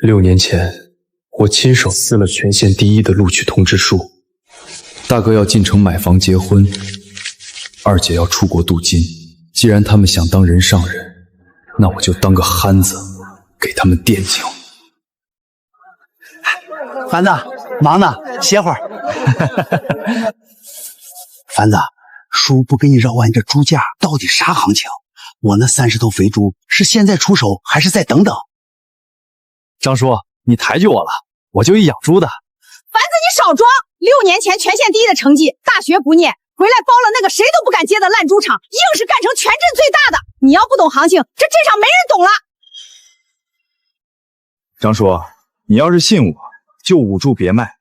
6年前，我亲手撕了全县第1的录取通知书。大哥要进城买房结婚，二姐要出国镀金。既然他们想当人上人，那我就当个憨子，给他们垫脚。凡子，忙呢，歇会儿。凡子，叔不跟你绕弯，这猪价到底啥行情？我那30头肥猪是现在出手，还是再等等？张叔，你抬举我了，我就一养猪的。凡子，你少装！6年前全县第1的成绩，大学不念，回来包了那个谁都不敢接的烂猪场，硬是干成全镇最大的。你要不懂行情，这镇上没人懂了。张叔，你要是信我，就捂住别卖。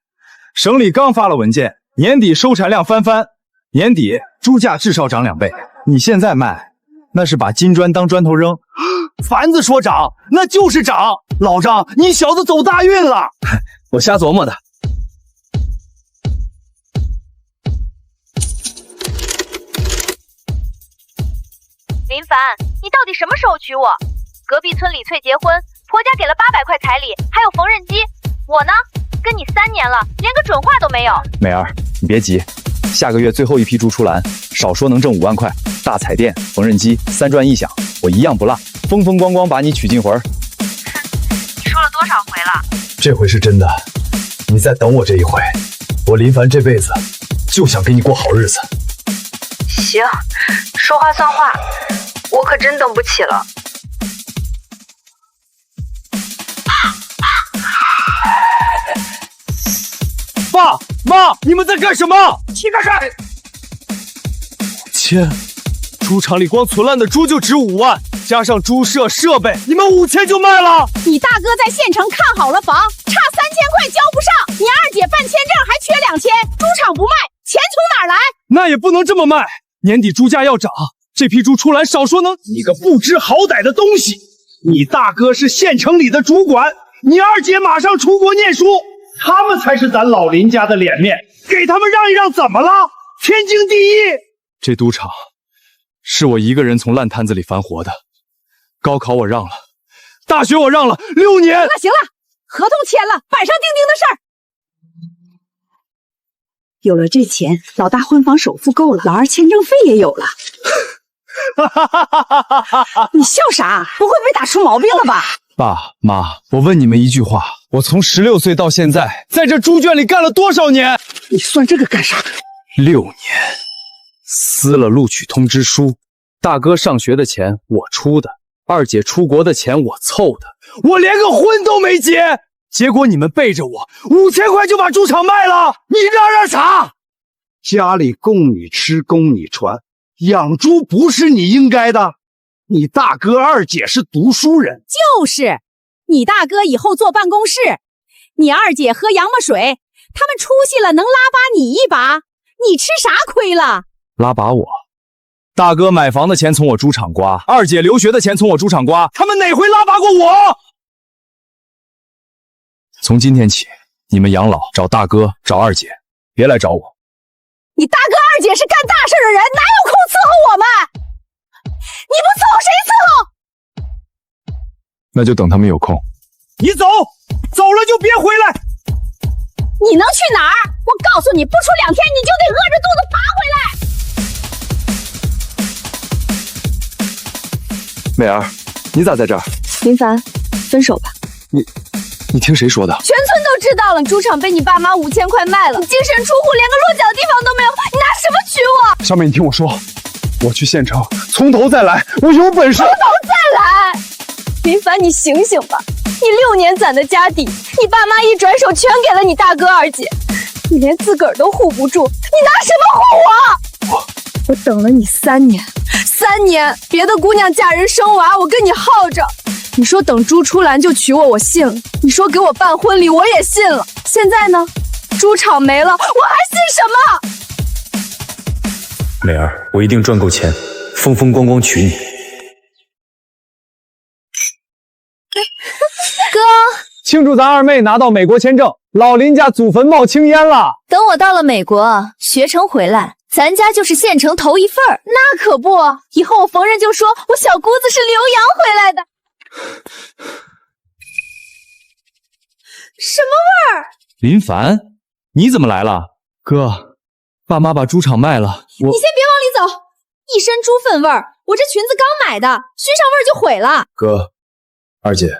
省里刚发了文件，年底收产量翻番，年底猪价至少涨2倍。你现在卖，那是把金砖当砖头扔。凡子说涨，那就是涨。老张，你小子走大运了。我瞎琢磨的。林凡，你到底什么时候娶我？隔壁村李翠结婚，婆家给了800块彩礼，还有缝纫机。我呢，跟你3年了，连个准话都没有。美儿，你别急，下个月最后一批猪出栏，少说能挣5万块。大彩电、缝纫机3转1响，我一样不落，风风光光把你娶进魂儿。你说了多少回了？这回是真的，你再等我这一回，我林凡这辈子就想给你过好日子。行，说话算话，我可真等不起了。爸妈，你们在干什么？起开开！千，猪场里光存栏的猪就值5万，加上猪舍设备，你们5000就卖了。你大哥在县城看好了房，差3000块交不上，你二姐办签证还缺2000，猪场不卖，钱从哪儿来？那也不能这么卖，年底猪价要涨，这批猪出栏少说能……你个不知好歹的东西！你大哥是县城里的主管，你二姐马上出国念书，他们才是咱老林家的脸面，给他们让一让怎么了？天经地义。这赌场是我一个人从烂摊子里翻活的，高考我让了，大学我让了6年。行了，合同签了，板上钉钉的事儿。有了这钱，老大婚房首付够了，老二签证费也有了。你笑啥？不会被打出毛病了吧？爸妈，我问你们一句话，我从16岁到现在，在这猪圈里干了多少年？你算这个干啥？6年，撕了录取通知书，大哥上学的钱我出的，二姐出国的钱我凑的，我连个婚都没结，结果你们背着我5000块就把猪场卖了，你嚷嚷啥？家里供你吃供你穿，养猪不是你应该的。你大哥二姐是读书人，就是你大哥以后坐办公室，你二姐喝洋墨水，他们出息了能拉拔你一把，你吃啥亏了？拉拔我？大哥买房的钱从我猪场刮，二姐留学的钱从我猪场刮，他们哪回拉拔过我？从今天起，你们养老找大哥找二姐，别来找我。你大哥二姐是干大事的人，哪有空伺候我们？你不伺候谁伺候？那就等他们有空。你走，走了就别回来。你能去哪儿？我告诉你，不出2天你就得饿着肚子爬回来。美儿，你咋在这儿？林凡，分手吧。你听谁说的？全村都知道了，猪场被你爸妈5000块卖了，你净身出户，连个落脚的地方都没有，你拿什么娶我？小美，你听我说，我去县城，从头再来，我有本事。从头再来！林凡，你醒醒吧！你6年攒的家底，你爸妈一转手全给了你大哥二姐，你连自个儿都护不住，你拿什么护我？我等了你3年，3年，别的姑娘嫁人生娃，我跟你耗着。你说等猪出栏就娶我，我信了；你说给我办婚礼，我也信了。现在呢，猪场没了，我还信什么？美儿，我一定赚够钱，风风光光娶你。哥，庆祝咱二妹拿到美国签证，老林家祖坟冒青烟了。等我到了美国，学成回来，咱家就是县城头一份儿。那可不，以后我逢人就说我小姑子是留洋回来的。什么味儿？林凡，你怎么来了？哥，爸妈把猪场卖了，你先别往里走，一身猪粪味儿。我这裙子刚买的，熏上味儿就毁了。哥，二姐，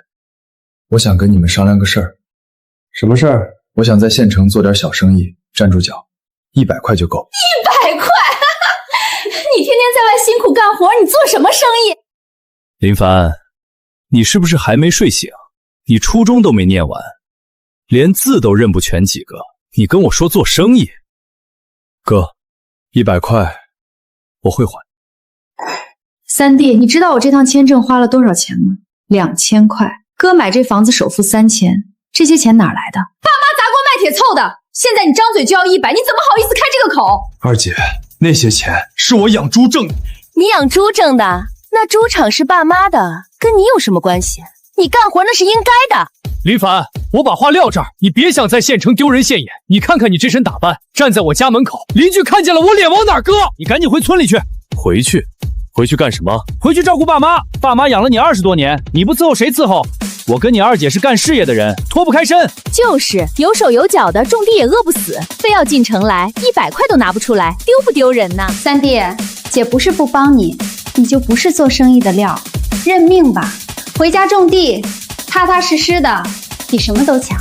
我想跟你们商量个事儿。什么事儿？我想在县城做点小生意，站住脚，100块就够。100块？你天天在外辛苦干活，你做什么生意？林凡，你是不是还没睡醒？你初中都没念完，连字都认不全几个，你跟我说做生意？哥，100块我会还。三弟，你知道我这趟签证花了多少钱吗？2000块。哥买这房子首付3000，这些钱哪儿来的？爸妈砸锅卖铁凑的，现在你张嘴就要100，你怎么好意思开这个口？二姐，那些钱是我养猪挣的。你养猪挣的？那猪场是爸妈的，跟你有什么关系？你干活那是应该的。林凡，我把话撂这儿，你别想在县城丢人现眼。你看看你这身打扮，站在我家门口，邻居看见了我脸往哪搁？你赶紧回村里去。回去干什么？回去照顾爸妈。爸妈养了你20多年，你不伺候谁伺候？我跟你二姐是干事业的人，脱不开身。就是有手有脚的，种地也饿不死，非要进城来，100块都拿不出来，丢不丢人呢？三弟，姐不是不帮你，你就不是做生意的料，认命吧。回家种地，踏踏实实的，比什么都强。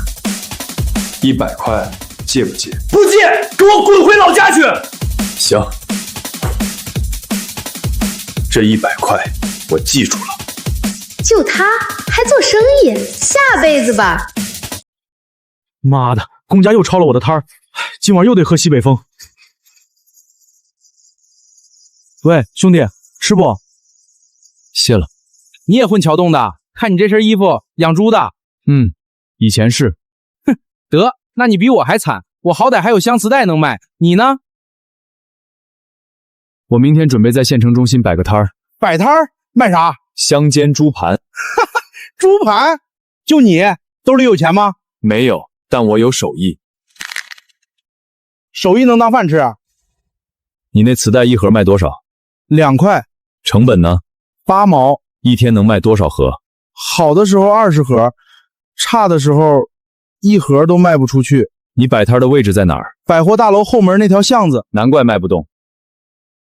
100块借不借？不借，给我滚回老家去！行，这100块我记住了。就他还做生意，下辈子吧。妈的，公家又抄了我的摊儿，今晚又得喝西北风。喂，兄弟，吃不？谢了。你也混桥洞的？看你这身衣服，养猪的。以前是。哼，得，那你比我还惨，我好歹还有镶磁带能卖，你呢？我明天准备在县城中心摆个摊儿。摆摊儿卖啥？乡间猪盘。猪盘？就你兜里有钱吗？没有，但我有手艺。手艺能当饭吃啊？你那磁带一盒卖多少？2块。成本呢？8毛。一天能卖多少盒？好的时候20盒，差的时候1盒都卖不出去。你摆摊的位置在哪儿？百货大楼后门那条巷子。难怪卖不动。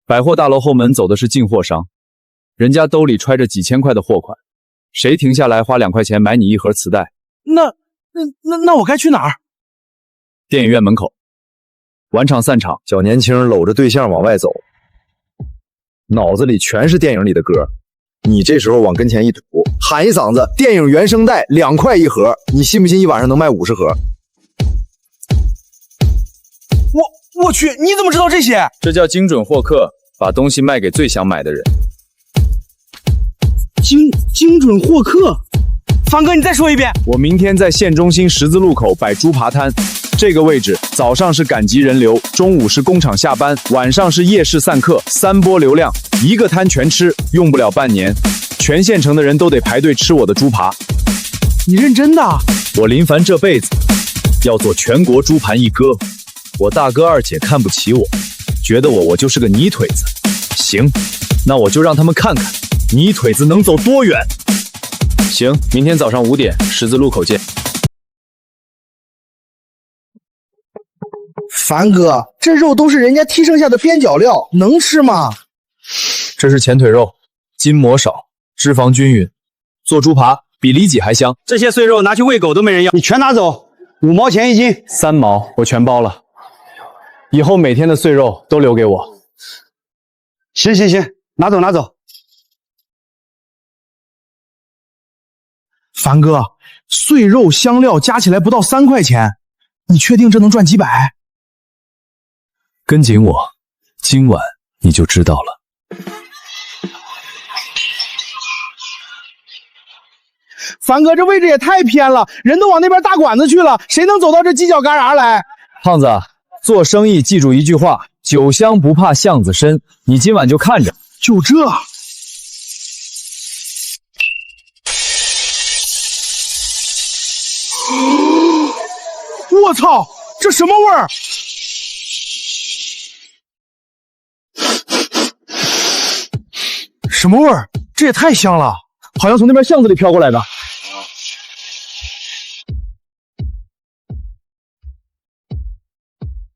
百货大楼后门走的是进货商，人家兜里揣着几千块的货款，谁停下来花2块钱买你一盒磁带？那我该去哪儿？电影院门口。晚场散场，小年轻搂着对象往外走，脑子里全是电影里的歌。你这时候往跟前一堵，喊一嗓子电影原声带2块1盒，你信不信一晚上能卖50盒？我去，你怎么知道这些？这叫精准获客，把东西卖给最想买的人。精准获客。凡哥，你再说一遍。我明天在县中心十字路口摆猪扒摊，这个位置早上是赶集人流，中午是工厂下班，晚上是夜市散客，3波流量，一个摊全吃，用不了半年，全县城的人都得排队吃我的猪扒。你认真的？我林凡这辈子要做全国猪盘一哥。我大哥二姐看不起我，觉得我就是个泥腿子。行，那我就让他们看看泥腿子能走多远。行，明天早上5点，十字路口见。凡哥，这肉都是人家剔剩下的边角料，能吃吗？这是前腿肉，筋膜少，脂肪均匀，做猪扒比里脊还香。这些碎肉拿去喂狗都没人要，你全拿走，5毛钱一斤。3毛，我全包了。以后每天的碎肉都留给我。行，拿走。凡哥，碎肉香料加起来不到3块钱，你确定这能赚几百？跟紧我，今晚你就知道了。凡哥，这位置也太偏了，人都往那边大馆子去了，谁能走到这犄角旮旯来？胖子，做生意记住一句话，酒香不怕巷子深，你今晚就看着。就这。我操，这什么味儿？什么味儿？这也太香了，好像从那边巷子里飘过来的。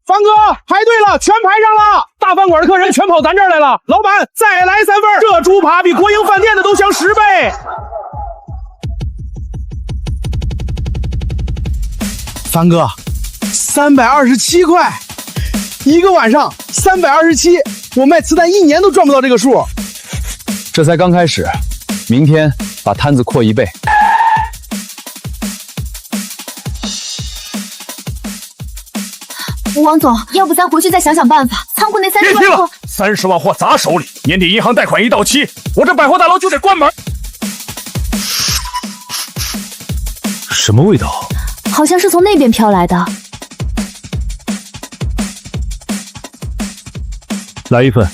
凡哥，排队了，全排上了。大饭馆的客人全跑咱这儿来了。老板，再来3份，这猪扒比国营饭店的都香10倍。凡哥，327块，一个晚上327，我卖磁带1年都赚不到这个数。这才刚开始，明天把摊子扩1倍。王总，要不咱回去再想想办法？仓库那30万货，30万货砸手里，年底银行贷款一到期，我这百货大楼就得关门。什么味道？好像是从那边飘来的。来1份。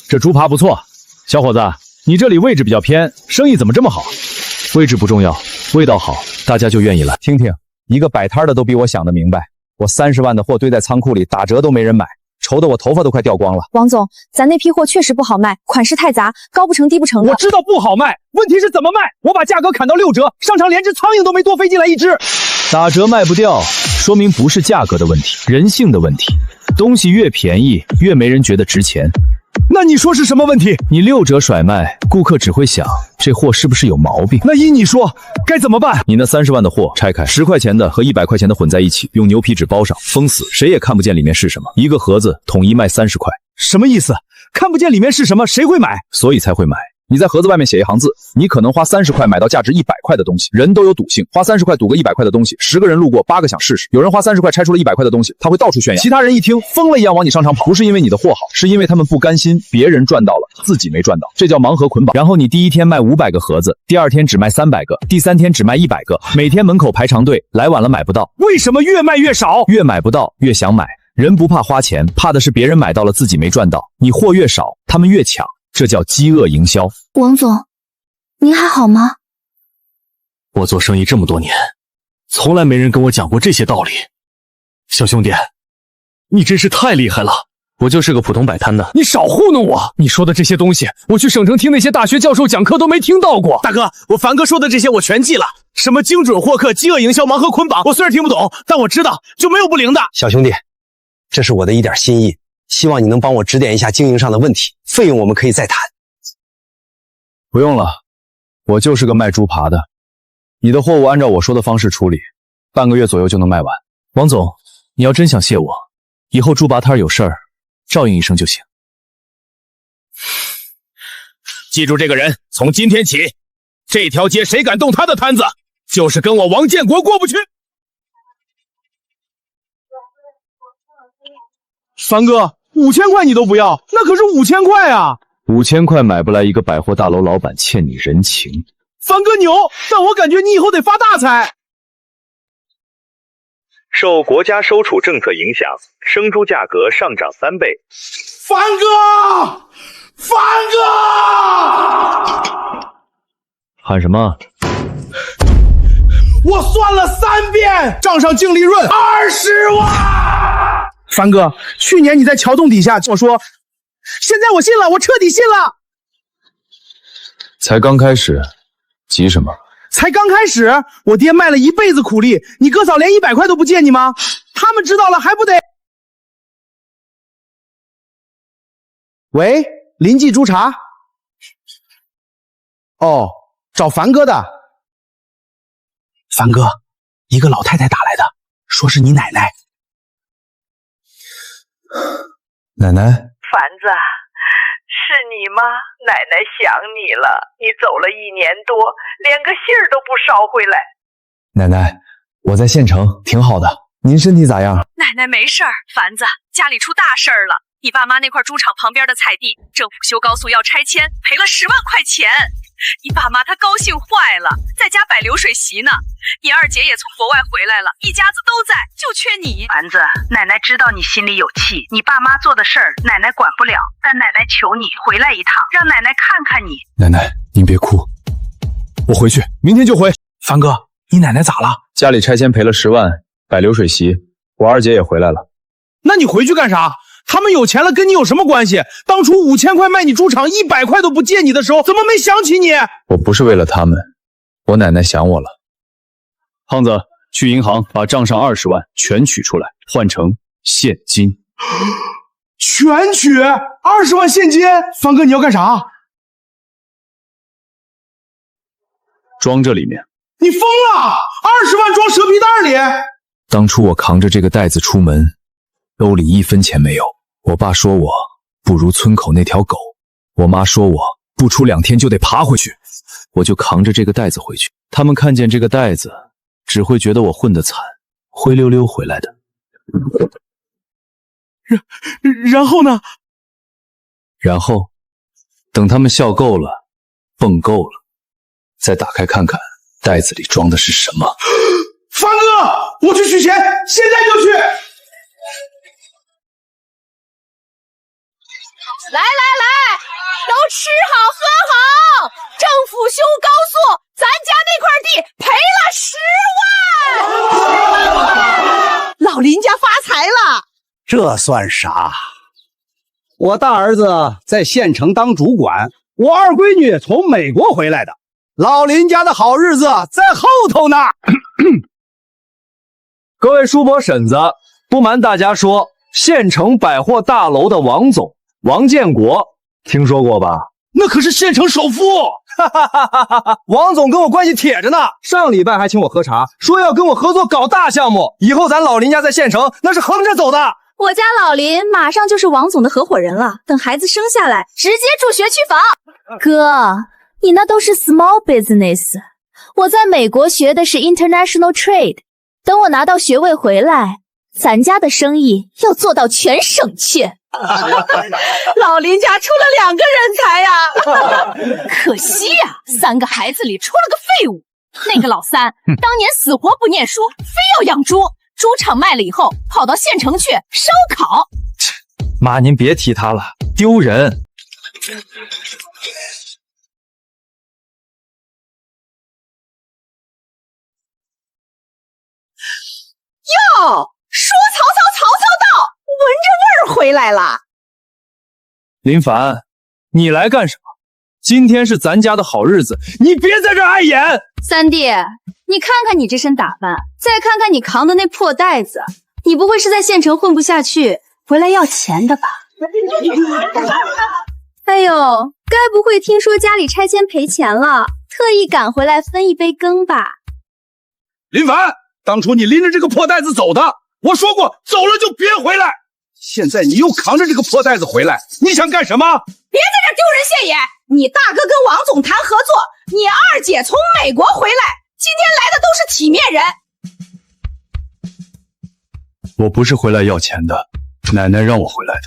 这猪扒不错，小伙子，你这里位置比较偏，生意怎么这么好？位置不重要，味道好，大家就愿意来。听听，一个摆摊的都比我想得明白。我30万的货堆在仓库里，打折都没人买，愁得我头发都快掉光了。王总，咱那批货确实不好卖，款式太杂，高不成低不成的。我知道不好卖，问题是怎么卖？我把价格砍到6折，商场连只苍蝇都没多飞进来一只。打折卖不掉，说明不是价格的问题，人性的问题。东西越便宜，越没人觉得值钱。那你说是什么问题？你6折甩卖，顾客只会想这货是不是有毛病。那依你说该怎么办？你那30万的货拆开，10块钱的和100块钱的混在一起，用牛皮纸包上，封死，谁也看不见里面是什么。一个盒子统一卖30块。什么意思？看不见里面是什么，谁会买？所以才会买。你在盒子外面写一行字，你可能花30块买到价值100块的东西。人都有赌性，花30块赌个100块的东西，10个人路过，8个想试试。有人花30块拆出了100块的东西，他会到处炫耀，其他人一听疯了一样往你商场跑。不是因为你的货好，是因为他们不甘心别人赚到了，自己没赚到，这叫盲盒捆绑。然后你第1天卖500个盒子，第2天只卖300个，第3天只卖100个，每天门口排长队，来晚了买不到。为什么越卖越少？越买不到越想买。人不怕花钱，怕的是别人买到了自己没赚到。你货越少，他们越抢，这叫饥饿营销。王总，您还好吗？我做生意这么多年，从来没人跟我讲过这些道理。小兄弟，你真是太厉害了！我就是个普通摆摊的，你少糊弄我！你说的这些东西，我去省城听那些大学教授讲课都没听到过。大哥，我凡哥说的这些我全记了，什么精准获客、饥饿营销、盲盒捆绑，我虽然听不懂，但我知道就没有不灵的。小兄弟，这是我的一点心意，希望你能帮我指点一下经营上的问题，费用我们可以再谈。不用了，我就是个卖猪扒的，你的货物按照我说的方式处理，半个月左右就能卖完。王总，你要真想谢我，以后猪扒摊有事儿照应一声就行。记住这个人，从今天起，这条街谁敢动他的摊子，就是跟我王建国过不去。凡哥，5000块你都不要，那可是5000块啊！5000块买不来一个百货大楼老板欠你人情。凡哥牛，但我感觉你以后得发大财。受国家收储政策影响，生猪价格上涨3倍。凡哥，凡哥，喊什么？我算了3遍，账上净利润20万。凡哥，去年你在桥洞底下跟我说，现在我信了，我彻底信了。才刚开始，急什么？才刚开始，我爹卖了一辈子苦力，你哥嫂连100块都不借你吗？他们知道了还不得？喂，林记猪茶。哦，找凡哥的。凡哥，一个老太太打来的，说是你奶奶。奶奶，凡子，是你吗？奶奶想你了，你走了1年多，连个信儿都不捎回来。奶奶，我在县城，挺好的，您身体咋样？奶奶没事儿，凡子，家里出大事儿了。你爸妈那块猪场旁边的菜地，政府修高速要拆迁，赔了10万块钱。你爸妈他高兴坏了，在家摆流水席呢。你二姐也从国外回来了，一家子都在，就缺你。凡子，奶奶知道你心里有气，你爸妈做的事儿，奶奶管不了，但奶奶求你回来一趟，让奶奶看看你。奶奶，您别哭，我回去，明天就回。凡哥，你奶奶咋了？家里拆迁赔了10万，摆流水席，我二姐也回来了。那你回去干啥？他们有钱了跟你有什么关系？当初5000块卖你猪场，100块都不借你的时候，怎么没想起你？我不是为了他们，我奶奶想我了。胖子，去银行把账上20万全取出来，换成现金。全取20万现金？方哥，你要干啥？装这里面。你疯了！20万装蛇皮袋里？当初我扛着这个袋子出门，兜里1分钱没有。我爸说我不如村口那条狗，我妈说我不出2天就得爬回去，我就扛着这个袋子回去。他们看见这个袋子，只会觉得我混得惨，灰溜溜回来的。然后呢？然后等他们笑够了，蹦够了，再打开看看袋子里装的是什么。方哥，我去取钱，现在就去。来，都吃好喝好！政府修高速，咱家那块地赔了10万，老林家发财了。这算啥？我大儿子在县城当主管，我二闺女从美国回来的，老林家的好日子在后头呢。各位叔伯婶子，不瞒大家说，县城百货大楼的王总王建国，听说过吧？那可是县城首富。王总跟我关系铁着呢，上礼拜还请我喝茶，说要跟我合作搞大项目，以后咱老林家在县城那是横着走的。我家老林马上就是王总的合伙人了，等孩子生下来，直接住学区房。哥，你那都是 small business， 我在美国学的是 international trade， 等我拿到学位回来，咱家的生意要做到全省去。老林家出了2个人才呀，可惜呀，3个孩子里出了个废物。那个老三当年死活不念书，非要养猪，猪场卖了以后，跑到县城去烧烤。妈，您别提他了，丢人。哟，说曹操到，闻着味儿回来了。林凡，你来干什么？今天是咱家的好日子，你别在这碍眼。三弟，你看看你这身打扮，再看看你扛的那破袋子，你不会是在县城混不下去，回来要钱的吧？哎呦，该不会听说家里拆迁赔钱了，特意赶回来分一杯羹吧？林凡，当初你拎着这个破袋子走的，我说过走了就别回来。现在你又扛着这个破袋子回来，你想干什么？别在这丢人现眼！你大哥跟王总谈合作，你二姐从美国回来，今天来的都是体面人。我不是回来要钱的，奶奶让我回来的。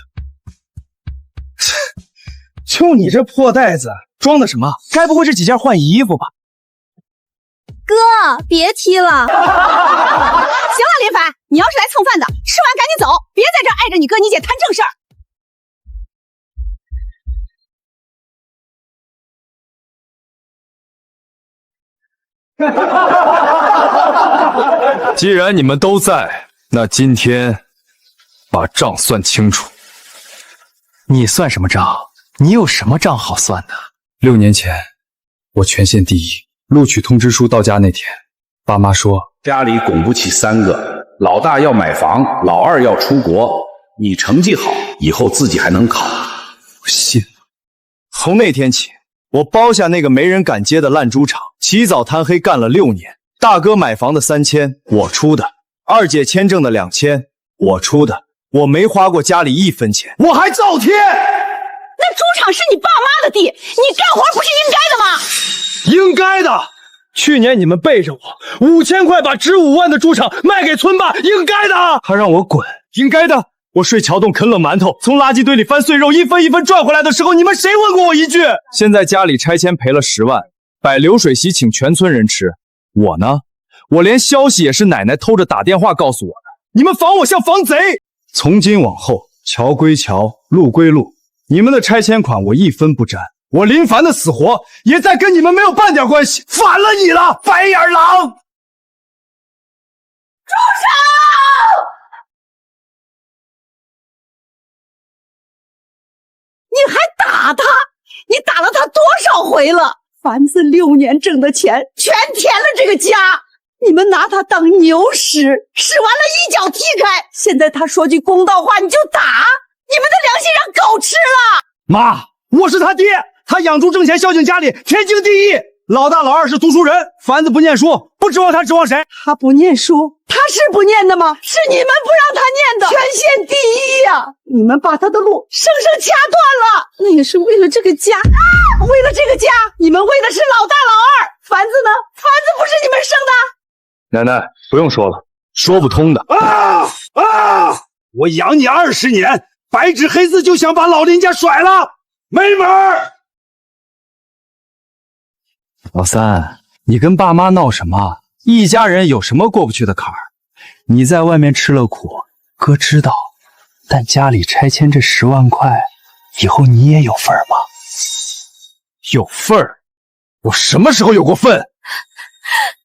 就你这破袋子装的什么？该不会是几件换衣服吧？哥，别踢了。行了，林凡，你要是来蹭饭的，吃完赶紧走，别在这碍着你哥你姐谈正事儿。既然你们都在，那今天把账算清楚。你算什么账？你有什么账好算的？6年前，我全县第一，录取通知书到家那天，爸妈说家里供不起3个，老大要买房，老二要出国，你成绩好，以后自己还能考。我信了。从那天起，我包下那个没人敢接的烂猪场，起早贪黑干了6年。大哥买房的3000我出的，二姐签证的2000我出的，我没花过家里1分钱，我还造贴。那猪场是你爸妈的地，你干活不是应该的吗？应该的。去年你们背着我5000块把值5万的猪场卖给村霸，应该的。他让我滚，应该的。我睡桥洞啃冷馒头，从垃圾堆里翻碎肉，一分一分赚回来的时候，你们谁问过我一句？现在家里拆迁赔了10万，摆流水席请全村人吃。我呢，我连消息也是奶奶偷着打电话告诉我的。你们防我像防贼。从今往后，桥归桥，路归路，你们的拆迁款我1分不沾。我林凡的死活也再跟你们没有半点关系。反了你了，白眼狼！住手！你还打他？你打了他多少回了？凡子6年挣的钱全填了这个家。你们拿他当牛使，使完了一脚踢开。现在他说句公道话你就打，你们的良心让狗吃了。妈，我是他爹，他养猪挣钱孝敬家里，天经地义。老大老二是读书人，凡子不念书，不指望他指望谁？他不念书，他是不念的吗？是你们不让他念的，全县第一呀！你们把他的路生生掐断了，那也是为了这个家为了这个家，你们为的是老大老二。凡子呢？凡子不是你们生的。奶奶不用说了，说不通的。我养你20年，白纸黑字就想把老林家甩了，没门儿！老三，你跟爸妈闹什么？一家人有什么过不去的坎儿？你在外面吃了苦，哥知道，但家里拆迁这10万块，以后你也有份儿吗？有份儿？我什么时候有过份？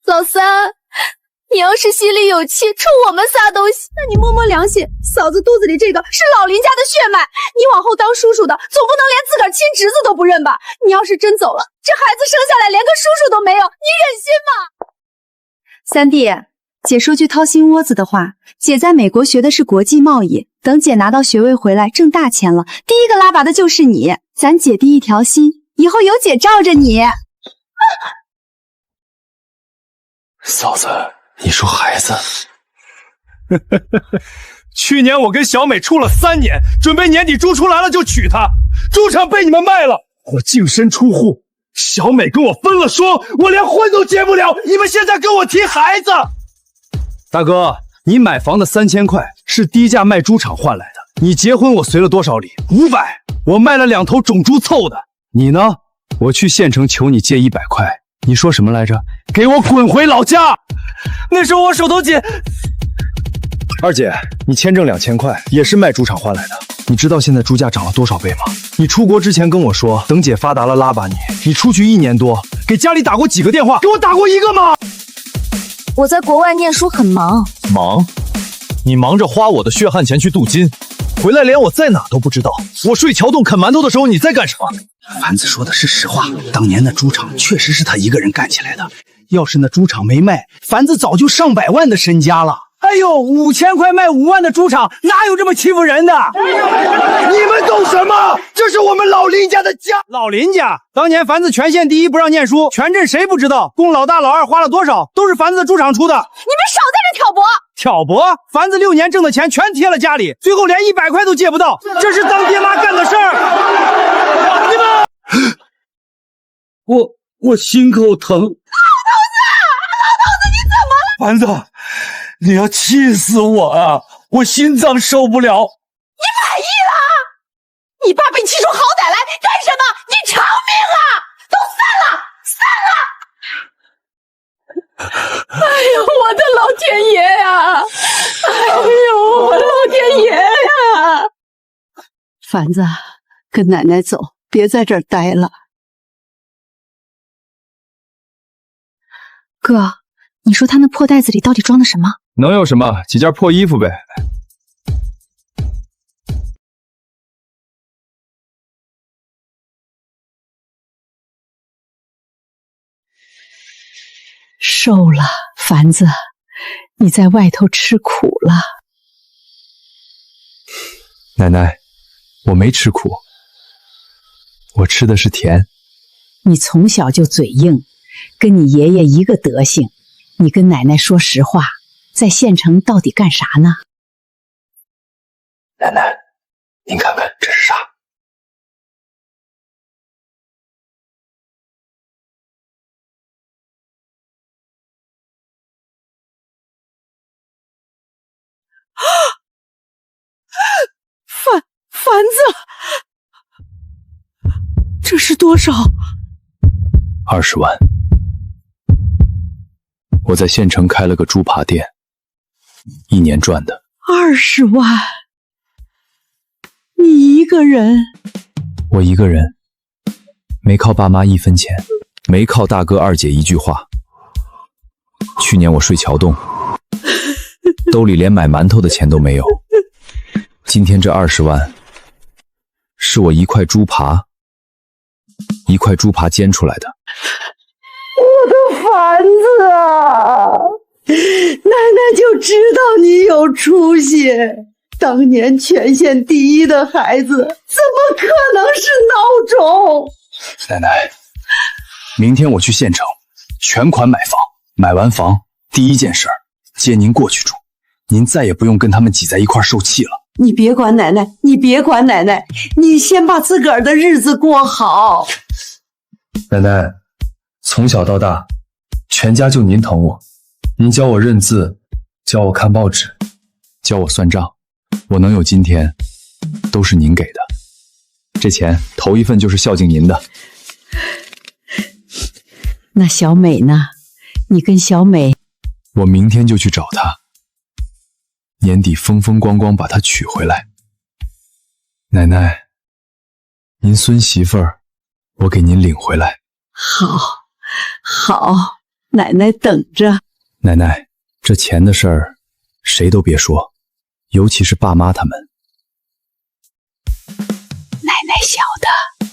老三，你要是心里有气，冲我们仨都行。那你摸摸良心，嫂子肚子里这个是老林家的血脉，你往后当叔叔的，总不能连自个儿亲侄子都不认吧？你要是真走了，这孩子生下来连个叔叔都没有，你忍心吗？三弟，姐说句掏心窝子的话，姐在美国学的是国际贸易，等姐拿到学位回来挣大钱了，第一个拉拔的就是你，咱姐弟一条心，以后有姐罩着你。嫂子，你说孩子？去年我跟小美处了3年，准备年底猪出来了就娶她，猪场被你们卖了，我净身出户，小美跟我分了双，我连婚都结不了，你们现在跟我提孩子？大哥，你买房的3000块是低价卖猪场换来的，你结婚我随了多少礼？500，我卖了2头种猪凑的。你呢？我去县城求你借100块，你说什么来着？给我滚回老家！那是我手头紧。二姐，你签证2000块也是卖猪场换来的。你知道现在猪价涨了多少倍吗？你出国之前跟我说，等姐发达了拉拔你。你出去1年多，给家里打过几个电话？给我打过1个吗？我在国外念书很忙。忙？你忙着花我的血汗钱去镀金，回来连我在哪都不知道。我睡桥洞啃馒头的时候你在干什么？凡子说的是实话，当年那猪场确实是他一个人干起来的。要是那猪场没卖，凡子早就上百万的身家了。哎呦，5000块卖5万的猪场，哪有这么欺负人的？你们懂什么？这是我们老林家的家。老林家当年凡子全县第一不让念书，全镇谁不知道？供老大老二花了多少，都是凡子的猪场出的。你们少在这挑拨！挑拨？凡子6年挣的钱全贴了家里，最后连100块都借不到，这是当爹妈干的事儿。你们，我心口疼。老头子，你怎么了？凡子，你要气死我啊！我心脏受不了。你满意了？你爸被气出好歹来干什么？你偿命啊！都散了！哎呦，我的老天爷呀！哎呦，我的老天爷呀！凡子，跟奶奶走，别在这儿待了。哥，你说他那破袋子里到底装的什么？能有什么？几件破衣服呗。瘦了，凡子，你在外头吃苦了。奶奶，我没吃苦，我吃的是甜。你从小就嘴硬，跟你爷爷一个德行。你跟奶奶说实话，在县城到底干啥呢？奶奶，您看看这是啥？凡子，这是多少？20万。我在县城开了个猪扒店，1年赚的。20万？你一个人？我一个人，没靠爸妈1分钱，没靠大哥二姐一句话。去年我睡桥洞，兜里连买馒头的钱都没有。今天这20万，是我一块猪扒煎出来的。我的凡子啊！奶奶就知道你有出息。当年全县第一的孩子，怎么可能是孬种？奶奶，明天我去县城，全款买房，买完房第一件事接您过去住，您再也不用跟他们挤在一块受气了。你别管奶奶，你别管奶奶，你先把自个儿的日子过好。奶奶，从小到大，全家就您疼我。您教我认字，教我看报纸，教我算账，我能有今天，都是您给的。这钱头一份就是孝敬您的。那小美呢？你跟小美……我明天就去找她，年底风风光光把她娶回来。奶奶，您孙媳妇儿，我给您领回来。好，奶奶等着。奶奶，这钱的事儿，谁都别说，尤其是爸妈他们。奶奶晓得，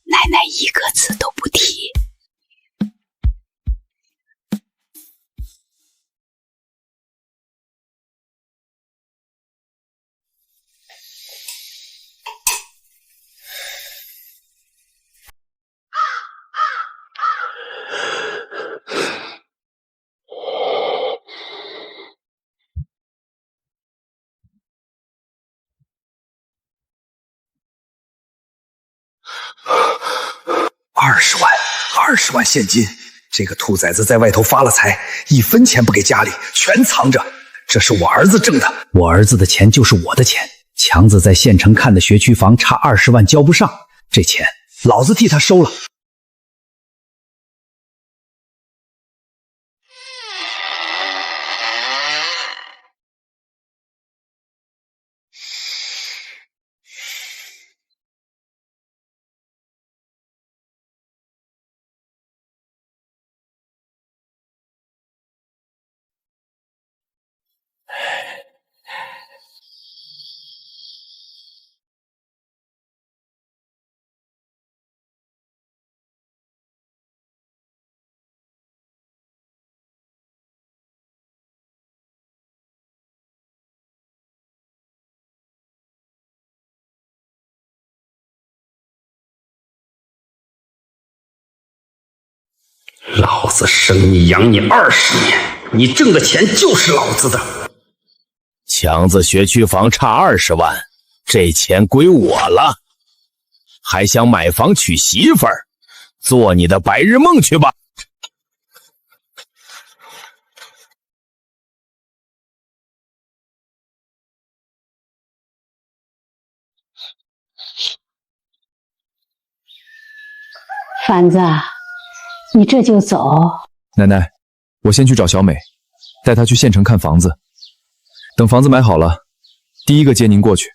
奶奶一个字都不提。20万现金，这个兔崽子在外头发了财，1分钱不给家里，全藏着。这是我儿子挣的，我儿子的钱就是我的钱。强子在县城看的学区房差20万交不上，这钱老子替他收了。老子生你养你20年，你挣的钱就是老子的。强子学区房差20万，这钱归我了。还想买房娶媳妇儿，做你的白日梦去吧。凡子，你这就走？奶奶，我先去找小美，带她去县城看房子。等房子买好了，第一个接您过去。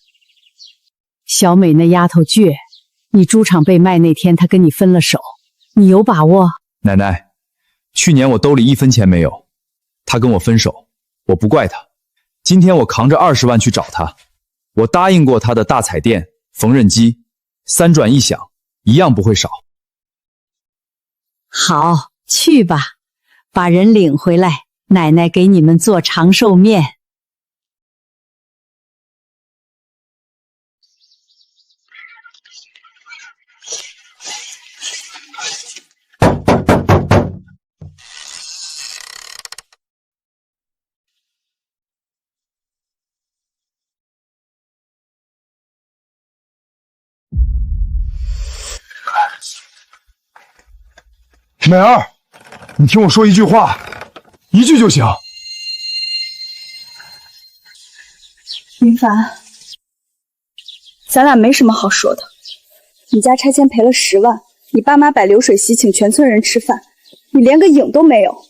小美那丫头倔，你猪场被卖那天，她跟你分了手，你有把握？奶奶，去年我兜里1分钱没有，她跟我分手，我不怪她。今天我扛着20万去找她，我答应过她的大彩电、缝纫机，3转1响，一样不会少。好，去吧，把人领回来，奶奶给你们做长寿面。美儿，你听我说一句话，一句就行。云凡，咱俩没什么好说的。你家拆迁赔了10万，你爸妈摆流水席请全村人吃饭，你连个影都没有。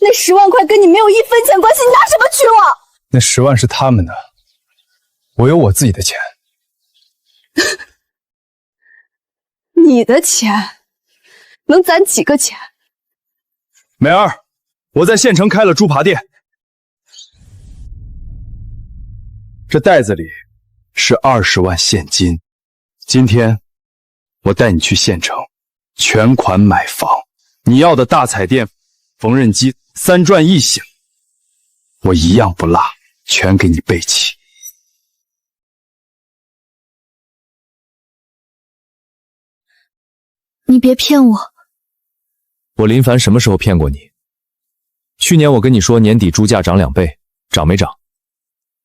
那10万块跟你没有1分钱关系，你拿什么娶我？那10万是他们的，我有我自己的钱。你的钱能攒几个钱？美儿，我在县城开了猪扒店，这袋子里是20万现金。今天我带你去县城，全款买房，你要的大彩电、缝纫机3转1响，我一样不落，全给你备齐。你别骗我！我林凡什么时候骗过你？去年我跟你说年底猪价涨2倍，涨没涨？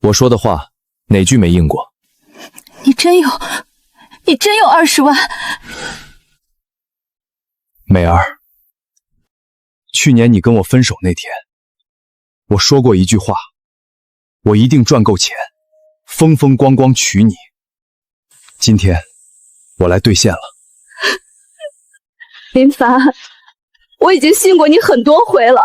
我说的话哪句没应过？你真有20万？美儿，去年你跟我分手那天，我说过一句话，我一定赚够钱，风风光光娶你。今天我来兑现了。林凡，我已经信过你很多回了，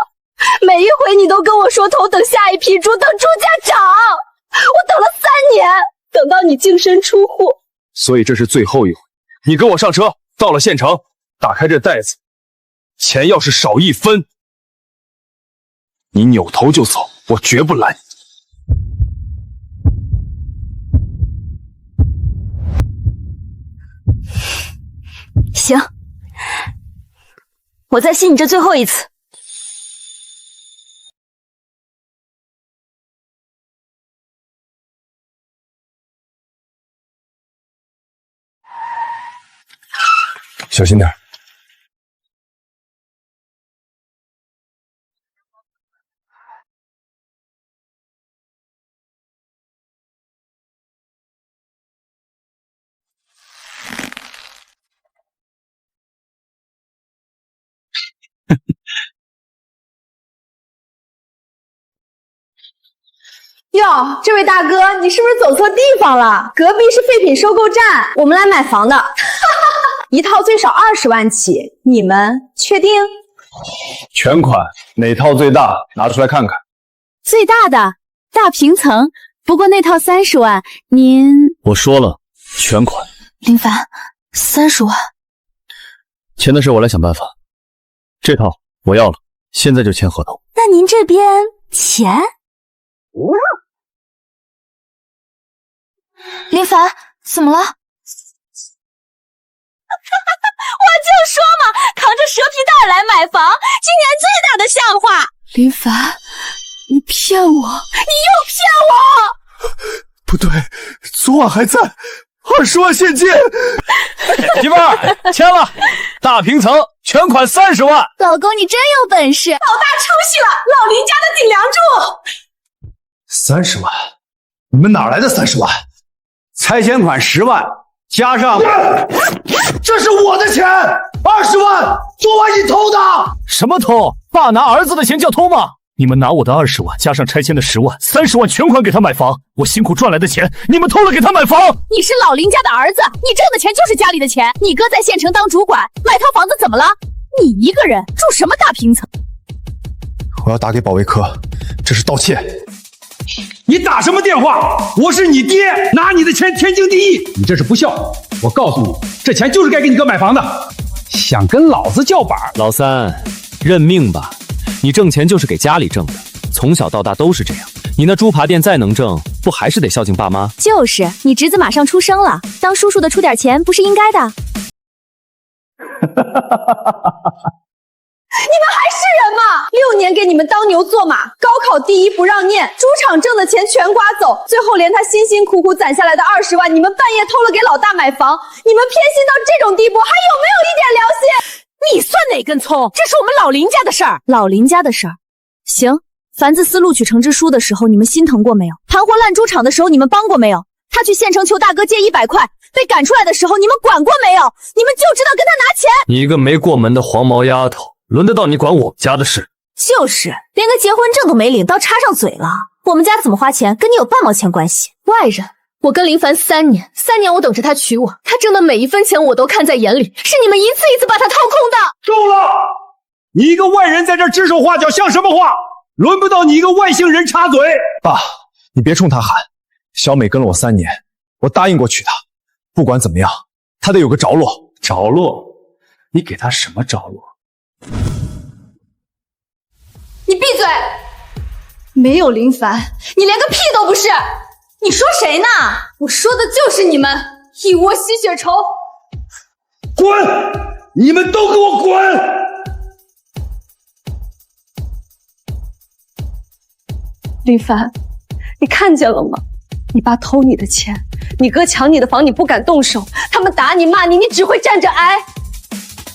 每一回你都跟我说头等下一批猪，等猪价涨，我等了3年，等到你净身出户。所以这是最后一回，你跟我上车，到了县城，打开这袋子，钱要是少1分，你扭头就走，我绝不拦你。行，我再信你这最后一次。小心点。哟，这位大哥，你是不是走错地方了？隔壁是废品收购站，我们来买房的，一套最少20万起，你们确定？全款哪套最大？拿出来看看。最大的大平层，不过那套30万，您……我说了，全款。林凡，30万。钱的事我来想办法。这套我要了，现在就签合同。那您这边钱？林凡，怎么了？我就说嘛，扛着蛇皮袋来买房，今年最大的笑话。林凡，你骗我，你又骗我！不对，昨晚还在20万现金。媳妇儿，签了，大平层，全款30万。老公，你真有本事！老大出息了，老林家的顶梁柱。 30万？你们哪来的30万？拆迁款10万，加上……这是我的钱，20万，昨晚你偷的。什么偷？爸拿儿子的钱叫偷吗？你们拿我的20万，加上拆迁的10万，30万全款给他买房。我辛苦赚来的钱，你们偷了给他买房。你是老林家的儿子，你挣的钱就是家里的钱。你哥在县城当主管，买套房子怎么了？你一个人住什么大平层？我要打给保卫科，这是盗窃。 你打什么电话？我是你爹，拿你的钱天经地义。你这是不孝！我告诉你，这钱就是该给你哥买房的。想跟老子叫板？老三，认命吧！你挣钱就是给家里挣的，从小到大都是这样。你那猪扒店再能挣，不还是得孝敬爸妈？就是，你侄子马上出生了，当叔叔的出点钱不是应该的。你们还是人吗？6年给你们当牛做马，高考第1不让念，猪场挣的钱全刮走，最后连他辛辛苦苦攒下来的20万，你们半夜偷了给老大买房，你们偏心到这种地步，还有没有一点良心？你算哪根葱？这是我们老林家的事儿，老林家的事儿。行，凡子思录取橙汁书的时候，你们心疼过没有？盘活烂猪场的时候，你们帮过没有？他去县城求大哥借100块，被赶出来的时候，你们管过没有？你们就知道跟他拿钱。你一个没过门的黄毛丫头。 轮得到你管我们家的事？就是，连个结婚证都没领，倒插上嘴了。我们家怎么花钱，跟你有半毛钱关系？外人，我跟林凡3年，3年我等着他娶我，他挣的每一分钱我都看在眼里，是你们一次一次把他掏空的。够了！你一个外人在这指手画脚，像什么话？轮不到你一个外姓人插嘴。爸，你别冲他喊。小美跟了我3年，我答应过娶她。不管怎么样，她得有个着落。着落？你给她什么着落？ 你闭嘴！没有林凡，你连个屁都不是。你说谁呢？我说的就是你们，一窝吸血虫！滚！你们都给我滚！林凡，你看见了吗？你爸偷你的钱，你哥抢你的房，你不敢动手，他们打你骂你，你只会站着挨。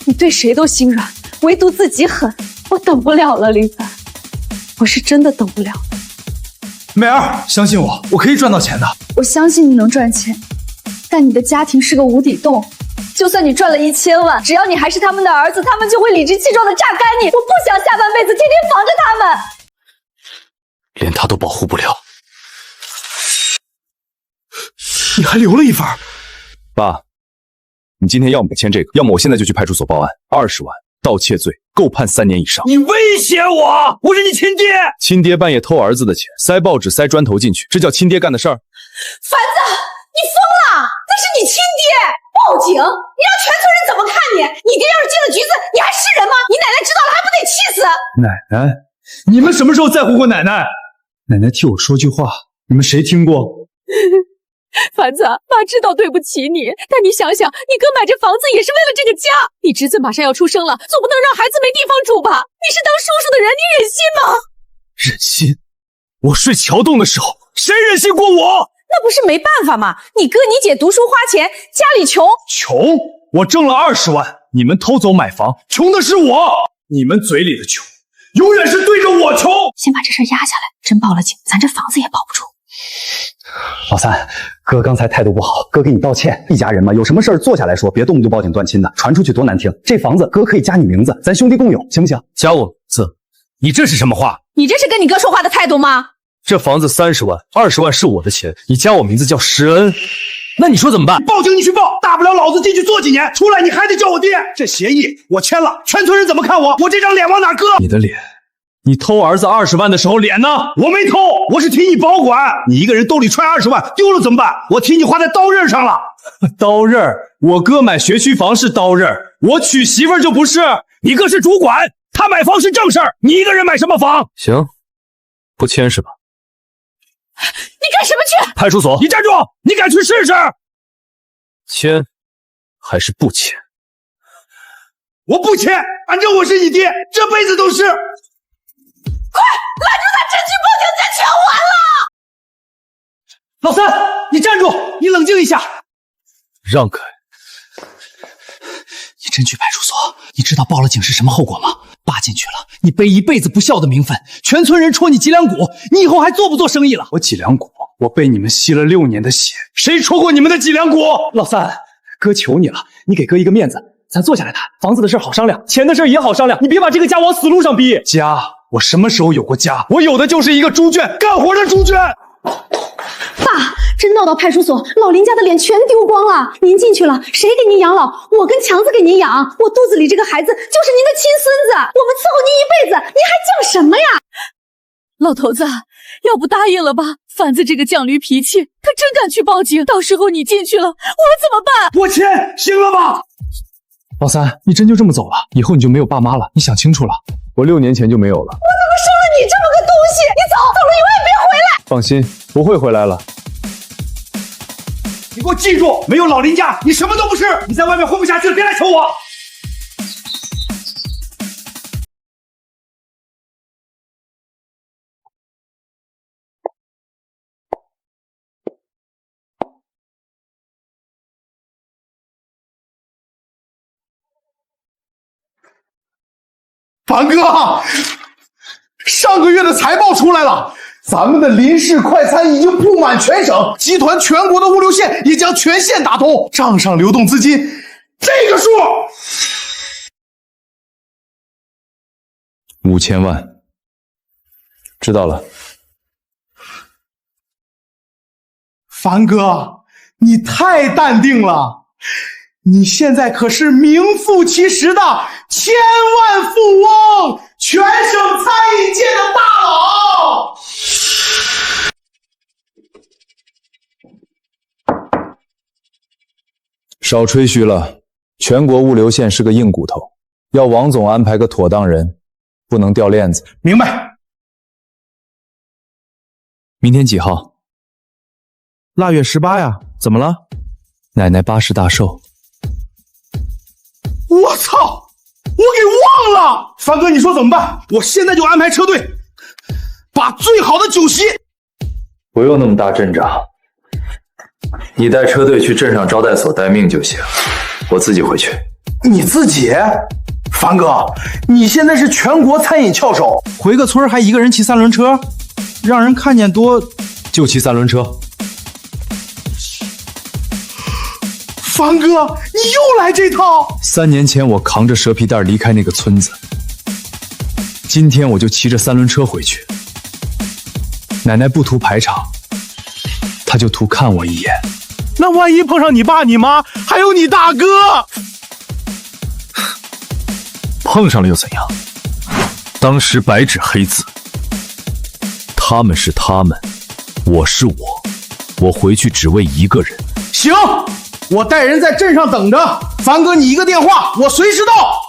你对谁都心软，唯独自己狠。我等不了了，林凡，我是真的等不了了。美儿，相信我，我可以赚到钱的。我相信你能赚钱，但你的家庭是个无底洞。就算你赚了1000万，只要你还是他们的儿子，他们就会理直气壮的榨干你。我不想下半辈子天天防着他们。连他都保护不了。你还留了一份。爸，你今天要么签这个，要么我现在就去派出所报案，20万，盗窃罪，够判3年以上。你威胁我？我是你亲爹！亲爹半夜偷儿子的钱，塞报纸塞砖头进去，这叫亲爹干的事儿？凡子，你疯了！那是你亲爹！报警！你让全村人怎么看你？你爹要是进了局子，你还是人吗？你奶奶知道了还不得气死？奶奶，你们什么时候在乎过奶奶？奶奶替我说句话，你们谁听过？凡子，妈知道对不起你，但你想想，你哥买这房子也是为了这个家。你侄子马上要出生了，总不能让孩子没地方住吧？你是当叔叔的人，你忍心吗？忍心？我睡桥洞的时候，谁忍心过我？那不是没办法吗？你哥你姐读书花钱，家里穷。穷？我挣了20万，你们偷走买房，穷的是我。你们嘴里的穷，永远是对着我穷。先把这事压下来，真报了警，咱这房子也保不住。老三，哥刚才态度不好，哥给你道歉。一家人嘛，有什么事儿坐下来说，别动不动报警断亲的，传出去多难听。这房子哥可以加你名字，咱兄弟共有，行不行？加我字，你这是什么话？你这是跟你哥说话的态度吗？这房子30万，20万是我的钱，你加我名字叫施恩，那你说怎么办？报警你去报，大不了老子进去坐几年，出来你还得叫我爹。这协议我签了，全村人怎么看我？我这张脸往哪搁？你的脸，你偷儿子20万的时候脸呢？我没偷，我是替你保管。你一个人兜里揣20万，丢了怎么办？我替你花在刀刃上了。刀刃？我哥买学区房是刀刃，我娶媳妇就不是。你哥是主管，他买房是正事儿，你一个人买什么房？行，不签是吧？你干什么去？派出所！你站住！你敢去试试？签还是不签？我不签，反正我是你爹，这辈子都是。快拦住他，证据不停，咱全完了！老三，你站住！你冷静一下。让开！你真去派出所？你知道报了警是什么后果吗？爸进去了，你背一辈子不孝的名分，全村人戳你脊梁骨，你以后还做不做生意了？我脊梁骨，我被你们吸了6年的血，谁戳过你们的脊梁骨？老三，哥求你了，你给哥一个面子，咱坐下来谈。房子的事好商量，钱的事也好商量，你别把这个家往死路上逼。家？我什么时候有过家？我有的就是一个猪圈，干活的猪圈。爸，真闹到派出所，老林家的脸全丢光了。您进去了，谁给您养老？我跟强子给您养。我肚子里这个孩子就是您的亲孙子，我们伺候您一辈子，您还犟什么呀？老头子，要不答应了吧？凡子这个犟驴脾气，他真敢去报警，到时候你进去了，我怎么办？我签，行了吧？老三，你真就这么走了？以后你就没有爸妈了？你想清楚了？我6年前就没有了。我怎么生了你这么个东西？你走了永远别回来！放心，不会回来了。你给我记住，没有老林家，你什么都不是。你在外面混不下去了，别来求我。凡哥，上个月的财报出来了，咱们的林氏快餐已经布满全省，集团全国的物流线也将全线打通，账上流动资金这个数5000万，知道了。凡哥，你太淡定了。你现在可是名副其实的千万富翁，全省餐饮界的大佬。少吹嘘了，全国物流线是个硬骨头，要王总安排个妥当人，不能掉链子。明白。明天几号？腊月18呀，怎么了？奶奶80大寿。我操！我给忘了，凡哥，你说怎么办？我现在就安排车队，把最好的酒席。不用那么大阵仗，你带车队去镇上招待所待命就行，我自己回去。你自己？凡哥，你现在是全国餐饮翘首，回个村还一个人骑三轮车，让人看见多。就骑三轮车。凡哥，你又来这套！3年前我扛着蛇皮袋离开那个村子，今天我就骑着三轮车回去。奶奶不图排场，她就图看我一眼。那万一碰上你爸、你妈，还有你大哥，碰上了又怎样？当时白纸黑字，他们是他们，我是我，我回去只为一个人。行，我带人在镇上等着，凡哥你一个电话，我随时到。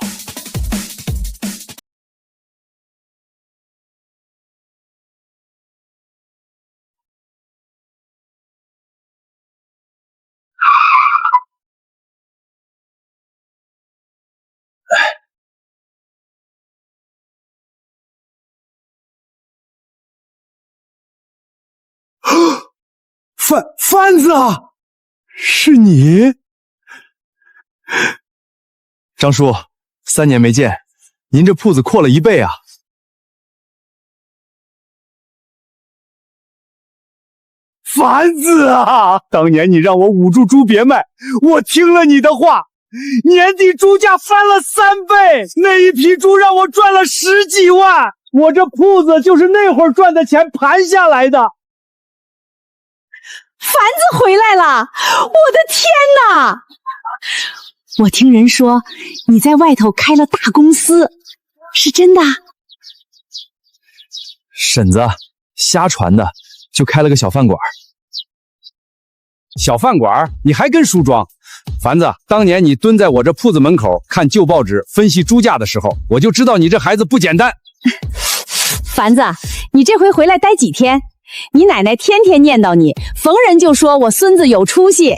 番子，是你？张叔，3年没见，您这铺子扩了1倍啊！番子啊，当年你让我捂住猪别卖，我听了你的话，年底猪价翻了3倍，那一批猪让我赚了10几万，我这铺子就是那会儿赚的钱盘下来的。凡子回来了，我的天哪！我听人说你在外头开了大公司，是真的？婶子瞎传的，就开了个小饭馆。小饭馆？你还跟书装？凡子，当年你蹲在我这铺子门口看旧报纸分析猪价的时候，我就知道你这孩子不简单。凡子，你这回回来待几天？你奶奶天天念叨你，逢人就说我孙子有出息。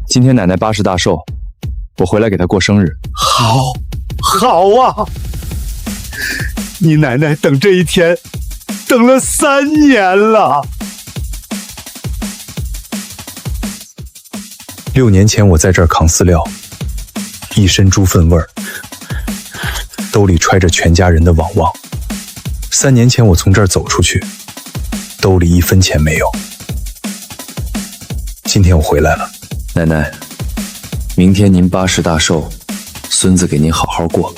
今天奶奶80大寿，我回来给她过生日。好啊！你奶奶等这一天等了3年了。 6年前我在这儿扛饲料，一身猪粪味儿，兜里揣着全家人的旺旺。3年前我从这儿走出去，兜里1分钱没有。今天我回来了，奶奶，明天您80大寿，孙子给您好好过。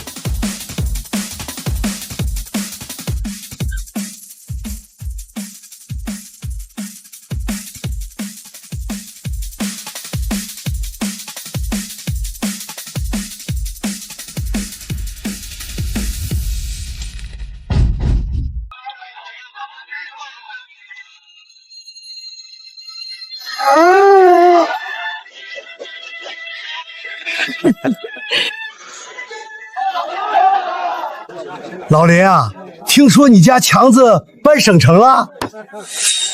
老林啊，听说你家强子搬省城了？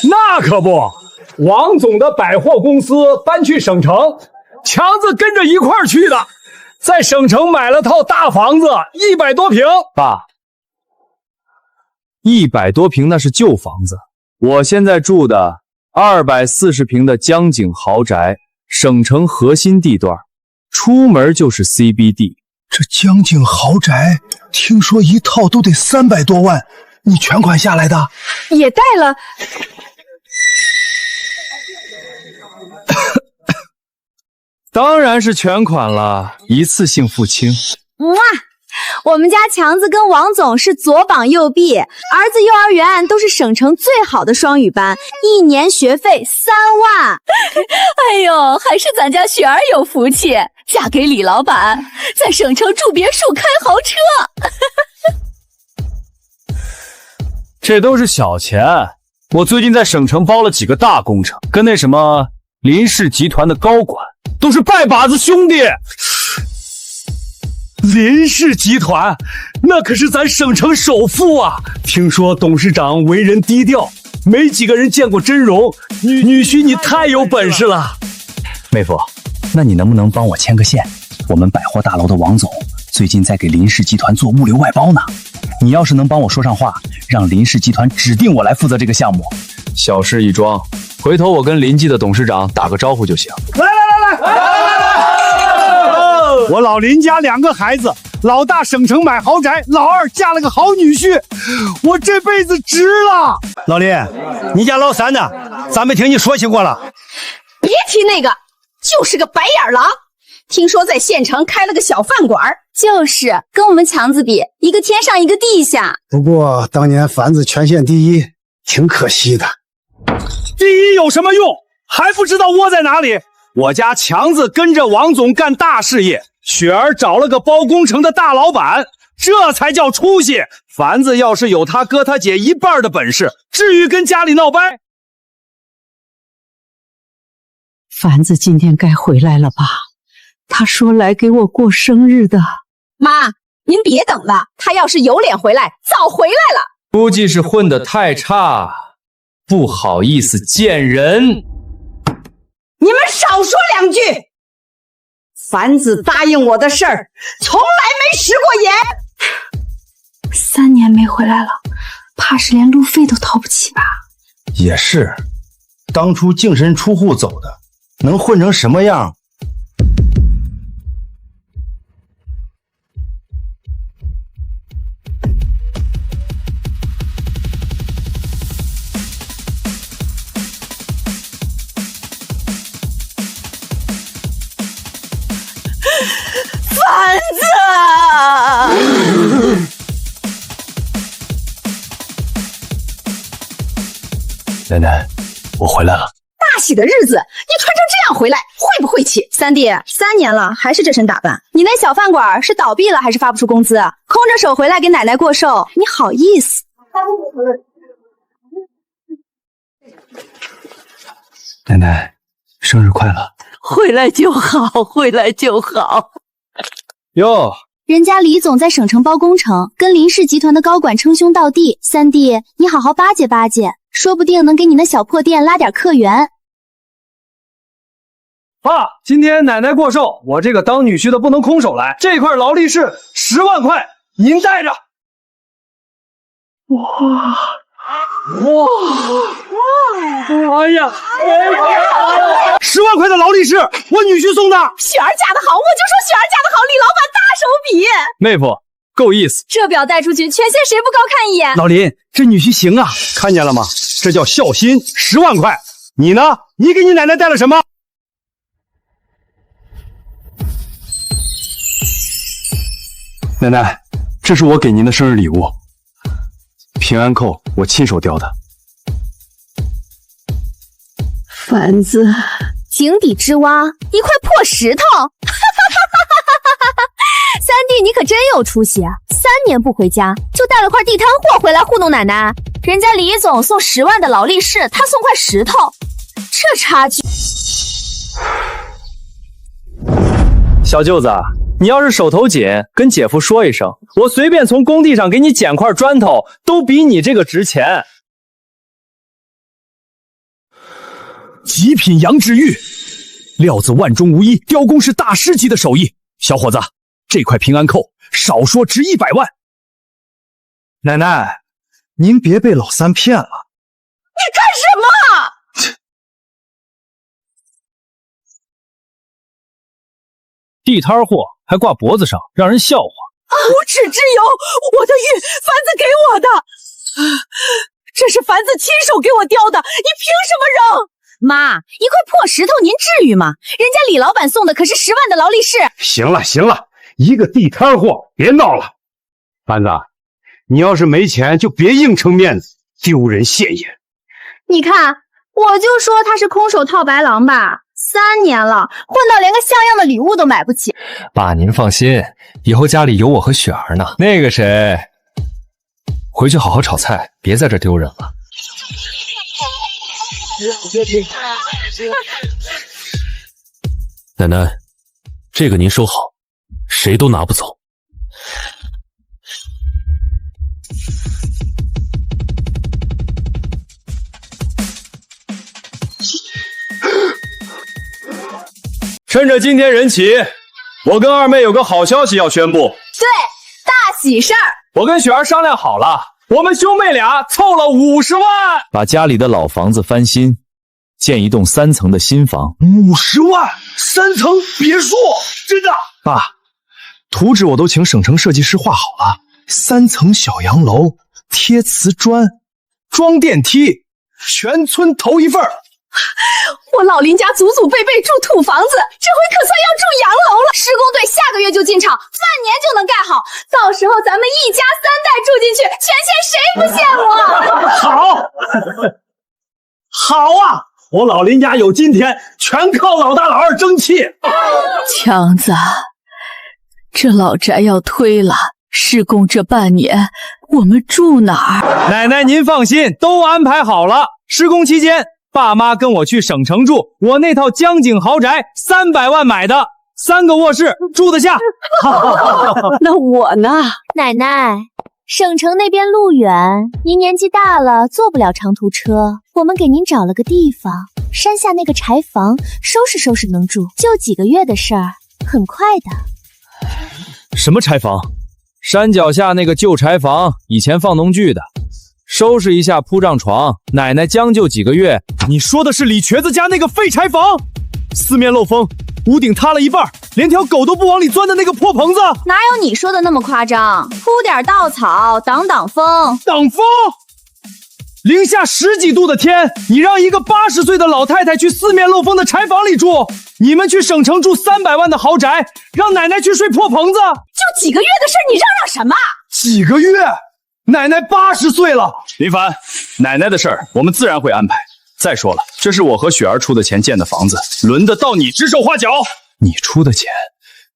那可不，王总的百货公司搬去省城，强子跟着一块儿去的，在省城买了套大房子，100多平。爸，100多平那是旧房子，我现在住的240平的江景豪宅，省城核心地段，出门就是 CBD。 这江景豪宅，听说一套都得300多万，你全款下来的？也贷了。当然是全款了，一次性付清。哇，我们家强子跟王总是左膀右臂，儿子幼儿园都是省城最好的双语班，1年学费3万。哎呦，还是咱家雪儿有福气，嫁给李老板，在省城住别墅开豪车。这都是小钱，我最近在省城包了几个大工程，跟那什么林氏集团的高管都是拜把子兄弟。林氏集团那可是咱省城首富啊！听说董事长为人低调，没几个人见过真容。女婿你太有本事了。妹夫，那你能不能帮我牵个线？我们百货大楼的王总最近在给林氏集团做物流外包呢。你要是能帮我说上话，让林氏集团指定我来负责这个项目，小事一桩，回头我跟林记的董事长打个招呼就行。来！我老林家2个孩子，老大省城买豪宅，老二嫁了个好女婿，我这辈子值了。老林，你家老三呢？咱没听你说起过了。别提那个，就是个白眼狼。听说在县城开了个小饭馆，就是跟我们强子比，一个天上一个地下。不过当年凡子全县第一，挺可惜的。第一有什么用？还不知道窝在哪里。我家强子跟着王总干大事业，雪儿找了个包工程的大老板，这才叫出息。凡子要是有他哥他姐一半的本事，至于跟家里闹掰？凡子今天该回来了吧？他说来给我过生日的。妈，您别等了，他要是有脸回来，早回来了。估计是混得太差，不好意思见人。你们少说2句。凡子答应我的事儿，从来没食过言。3年没回来了，怕是连路费都掏不起吧？也是，当初净身出户走的，能混成什么样？凡子，奶奶，我回来了。大喜的日子，你穿成这样回来，会不晦气？三弟，3年了还是这身打扮？你那小饭馆是倒闭了还是发不出工资？空着手回来给奶奶过寿，你好意思？奶奶，生日快乐！回来就好，回来就好。哟，人家李总在省城包工程，跟林氏集团的高管称兄道弟。三弟，你好好巴结巴结，说不定能给你那小破店拉点客源。爸，今天奶奶过寿，我这个当女婿的不能空手来，这块劳力士10万块，您带着。哇！哎呀！10万块的劳力士，我女婿送的。雪儿嫁得好，我就说雪儿嫁得好，李老板大手笔。妹夫，够意思。这表带出去，全县谁不高看一眼？老林，这女婿行啊，看见了吗？这叫孝心，10万块。你呢？你给你奶奶带了什么？奶奶，这是我给您的生日礼物，平安扣，我亲手雕的。凡子，井底之蛙，一块破石头。三弟，你可真有出息啊！3年不回家，就带了块地摊货回来糊弄奶奶。人家李总送10万的劳力士，他送块石头，这差距。小舅子，你要是手头紧，跟姐夫说一声，我随便从工地上给你捡块砖头，都比你这个值钱。极品羊脂玉，料子万中无一，雕工是大师级的手艺。小伙子，这块平安扣少说值100万。奶奶，您别被老三骗了。你干什么？地摊货还挂脖子上，让人笑话。无耻之有！我的玉，凡子给我的，这是凡子亲手给我雕的，你凭什么扔？妈，一块破石头您至于吗？人家李老板送的可是10万的劳力士。行了行了，一个地摊货，别闹了。凡子，你要是没钱，就别硬撑面子，丢人现眼。你看，我就说他是空手套白狼吧。3年了，混到连个像样的礼物都买不起。爸，您放心，以后家里有我和雪儿呢。那个谁，回去好好炒菜，别在这丢人了。奶奶，这个您收好，谁都拿不走。趁着今天人齐，我跟二妹有个好消息要宣布，对，大喜事儿。我跟雪儿商量好了，我们兄妹俩凑了50万，把家里的老房子翻新，建一栋3层的新房。50万，3层别墅，真的？爸，图纸我都请省城设计师画好了，3层小洋楼，贴瓷砖，装电梯，全村头一份儿。我老林家祖祖辈辈住土房子，这回可算要住洋楼了。施工队下个月就进场，半年就能盖好，到时候咱们一家3代住进去，全县谁不羡慕啊？好啊！我老林家有今天，全靠老大老二争气。强子，这老宅要推了，施工这半年我们住哪儿？奶奶您放心，都安排好了。施工期间，爸妈跟我去省城住，我那套江景豪宅300万买的，3个卧室住得下。那我呢？奶奶，省城那边路远，您年纪大了，坐不了长途车。我们给您找了个地方，山下那个柴房，收拾收拾能住，就几个月的事儿，很快的。什么柴房？山脚下那个旧柴房，以前放农具的。收拾一下铺张床，奶奶将就几个月。你说的是李瘸子家那个废柴房？四面漏风，屋顶塌了一半，连条狗都不往里钻的那个破棚子。哪有你说的那么夸张？铺点稻草挡挡风。挡风？零下10几度的天，你让一个80岁的老太太去四面漏风的柴房里住？你们去省城住300万的豪宅，让奶奶去睡破棚子？就几个月的事，你嚷嚷什么？几个月？奶奶80岁了。林凡，奶奶的事儿我们自然会安排。再说了，这是我和雪儿出的钱建的房子，轮得到你指手画脚？你出的钱？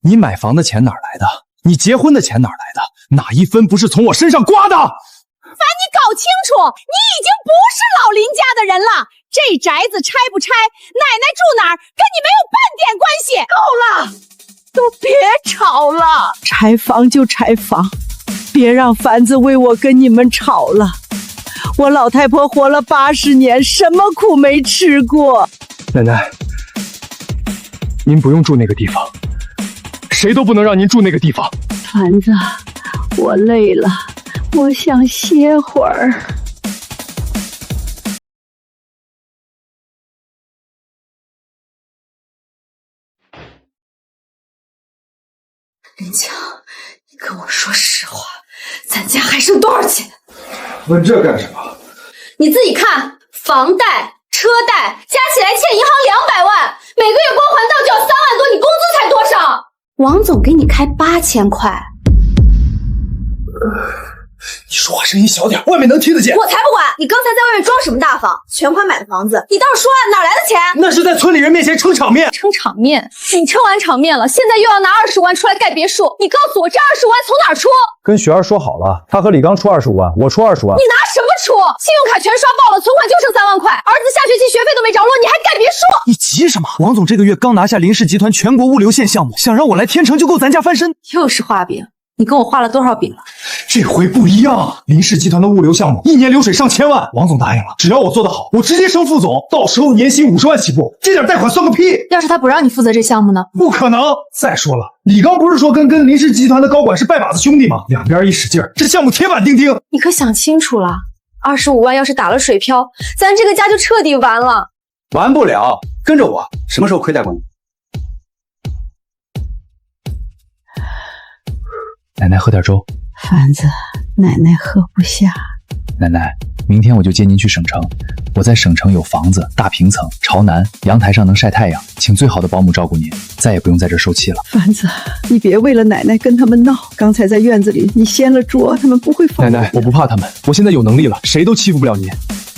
你买房的钱哪儿来的？你结婚的钱哪儿来的？哪一分不是从我身上刮的？凡，你搞清楚，你已经不是老林家的人了。这宅子拆不拆，奶奶住哪儿，跟你没有半点关系。够了，都别吵了。拆房就拆房，别让凡子为我跟你们吵了。我老太婆活了80年，什么苦没吃过。奶奶，您不用住那个地方，谁都不能让您住那个地方。凡子，我累了，我想歇会儿。林强，你跟我说实话，咱家还剩多少钱？问这干什么？你自己看，房贷、车贷加起来欠银行200万，每个月光还到就要3万多，你工资才多少？王总给你开8000块。你说话声音小点，外面能听得见。我才不管！你刚才在外面装什么大方？全款买的房子，你倒是说哪来的钱？那是在村里人面前撑场面。撑场面？你撑完场面了，现在又要拿20万出来盖别墅，你告诉我这20万从哪儿出？跟雪儿说好了，他和李刚出25万，我出20万。你拿什么出？信用卡全刷爆了，存款就剩3万块，儿子下学期学费都没着落，你还盖别墅？你急什么？王总这个月刚拿下林氏集团全国物流线项目，想让我来天成就够咱家翻身。又是画饼，你跟我画了多少饼了？这回不一样，林氏集团的物流项目1年流水上千万，王总答应了，只要我做得好，我直接升副总，到时候年薪50万起步，这点贷款算个屁！要是他不让你负责这项目呢？不可能！再说了，李刚不是说跟林氏集团的高管是拜把子兄弟吗？两边一使劲儿，这项目铁板钉钉。你可想清楚了，25万要是打了水漂，咱这个家就彻底完了。完不了，跟着我，什么时候亏待过你？奶奶喝点粥。凡子，奶奶喝不下。奶奶，明天我就接您去省城。我在省城有房子，大平层，朝南，阳台上能晒太阳，请最好的保姆照顾您，再也不用在这受气了。凡子，你别为了奶奶跟他们闹。刚才在院子里你掀了桌，他们不会放。奶奶，我不怕他们，我现在有能力了，谁都欺负不了您。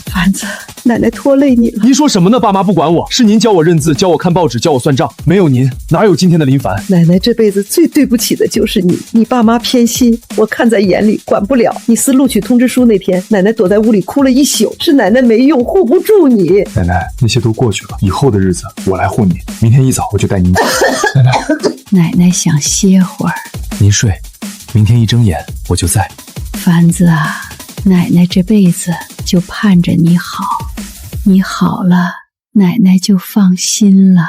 凡子，奶奶拖累你了。您说什么呢？爸妈不管我，是您教我认字，教我看报纸，教我算账。没有您，哪有今天的林凡？奶奶这辈子最对不起的就是你，你爸妈偏心，我看在眼里，管不了。你撕录取通知书那天，奶奶躲在屋里哭了1宿，是奶奶没用，护不住你。奶奶，那些都过去了，以后的日子我来护你。明天一早我就带您走。奶奶，奶奶想歇会儿。您睡，明天一睁眼我就在。凡子啊，奶奶这辈子就盼着你好，你好了，奶奶就放心了。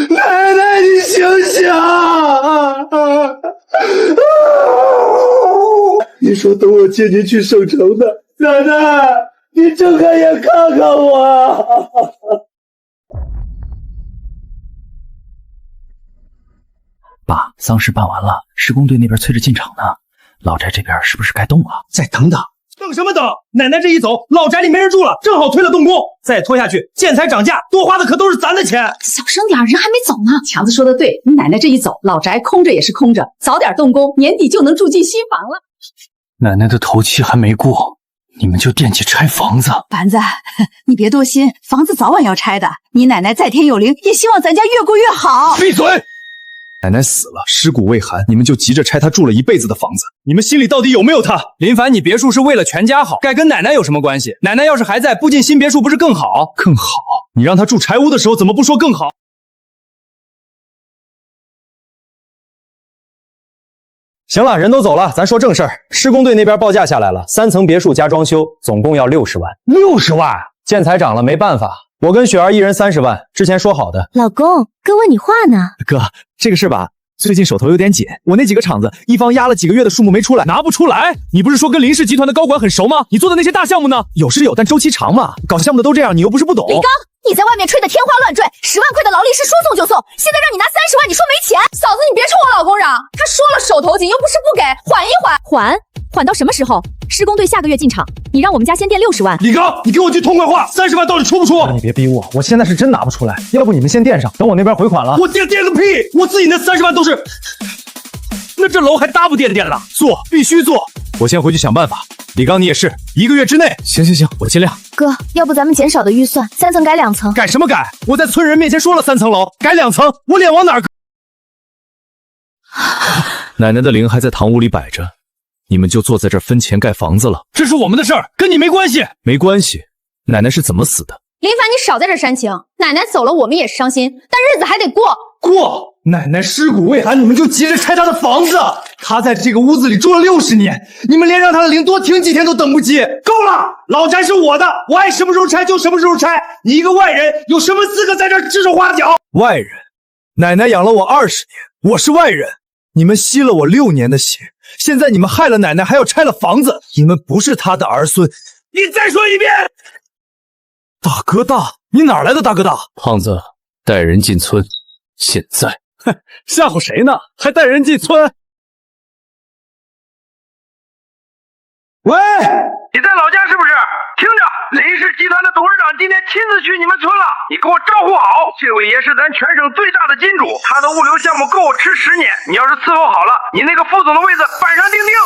奶奶，你醒醒！你说等我接您去省城的，奶奶，你睁开眼看看我。爸，丧事办完了，施工队那边催着进场呢，老宅这边是不是该动了？再等等。等什么等？奶奶这一走，老宅里没人住了，正好推了动工。再拖下去，建材涨价，多花的可都是咱的钱。小声点，人还没走呢。强子说的对，你奶奶这一走，老宅空着也是空着，早点动工，年底就能住进新房了。奶奶的头七还没过，你们就惦记拆房子。凡子，你别多心，房子早晚要拆的。你奶奶在天有灵，也希望咱家越过越好。闭嘴！奶奶死了，尸骨未寒，你们就急着拆她住了一辈子的房子，你们心里到底有没有她？林凡，你别墅是为了全家好，该跟奶奶有什么关系？奶奶要是还在，不进新别墅不是更好？更好？你让她住柴屋的时候怎么不说更好？行了，人都走了，咱说正事儿。施工队那边报价下来了，3层别墅加装修，总共要60万。60万？建材涨了，没办法。我跟雪儿一人30万，之前说好的。老公，跟问你话呢。哥，这个事吧，最近手头有点紧，我那几个厂子一方压了几个月的数目没出来，拿不出来。你不是说跟林氏集团的高管很熟吗？你做的那些大项目呢？有是有，但周期长嘛，搞项目的都这样，你又不是不懂。李刚，你在外面吹得天花乱坠，10万块的劳力士说送就送，现在让你拿30万，你说没钱？嫂子，你别冲我老公嚷，他说了手头紧，又不是不给，缓一缓。缓到什么时候？施工队下个月进场，你让我们家先垫60万。李刚，你给我句痛快话，30万到底出不出？你别逼我，我现在是真拿不出来，要不你们先垫上，等我那边回款了。我垫个屁！我自己那30万都是……那这楼还搭不垫了？做，必须做！我先回去想办法。李刚，你也是，1个月之内。行，我尽量。哥，要不咱们减少的预算，3层改2层。改什么改？我在村人面前说了3层楼，改2层，我脸往哪儿搁？奶奶的灵还在堂屋里摆着，你们就坐在这儿分钱盖房子了。这是我们的事儿，跟你没关系。没关系，奶奶是怎么死的？林凡，你少在这煽情。奶奶走了，我们也是伤心，但日子还得过。奶奶尸骨未寒，你们就急着拆她的房子。她在这个屋子里住了60年，你们连让她的灵多停几天都等不及。够了，老宅是我的，我爱什么时候拆就什么时候拆。你一个外人有什么资格在这儿指手画脚？外人？奶奶养了我20年，我是外人。你们吸了我6年的血，现在你们害了奶奶，还要拆了房子，你们不是她的儿孙。你再说一遍！大哥大，你哪来的大哥大？胖子，带人进村。现在，吓唬谁呢？还带人进村？喂，你在老家是不是？听着，林氏集团的董事长今天亲自去你们村了，你给我招呼好。这位爷是咱全省最大的金主，他的物流项目够我吃10年。你要是伺候好了，你那个副总的位子板上钉钉。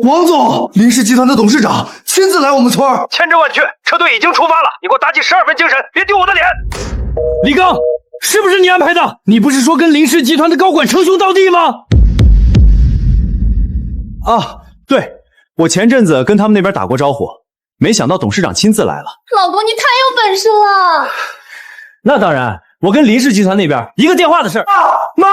王总，林氏集团的董事长亲自来我们村，千真万确，车队已经出发了。你给我打起12分精神，别丢我的脸。李刚，是不是你安排的？你不是说跟林氏集团的高管称兄道弟吗？啊，对，我前阵子跟他们那边打过招呼，没想到董事长亲自来了。老公，你太有本事了。那当然，我跟林氏集团那边一个电话的事儿。妈，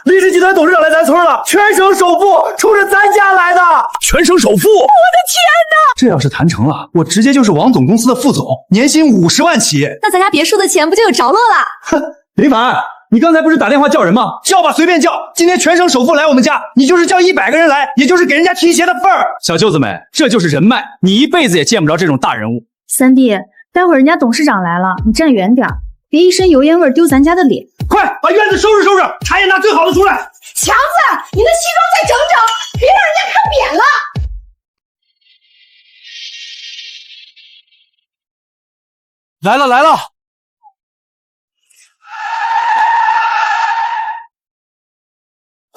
林氏集团董事长来咱村了，全省首富，冲着咱家来的。全省首富！我的天哪！这要是谈成了，我直接就是王总公司的副总，年薪50万起。那咱家别墅的钱不就有着落了？哼，林凡，你刚才不是打电话叫人吗？叫吧，随便叫。今天全省首富来我们家，你就是叫100个人来，也就是给人家提鞋的份儿。小舅子们，这就是人脉，你一辈子也见不着这种大人物。三弟，待会儿人家董事长来了，你站远点，别一身油烟味丢咱家的脸。快把院子收拾收拾，茶叶拿最好的出来。强子，你的西装再整整，别让人家看扁了。来了来了！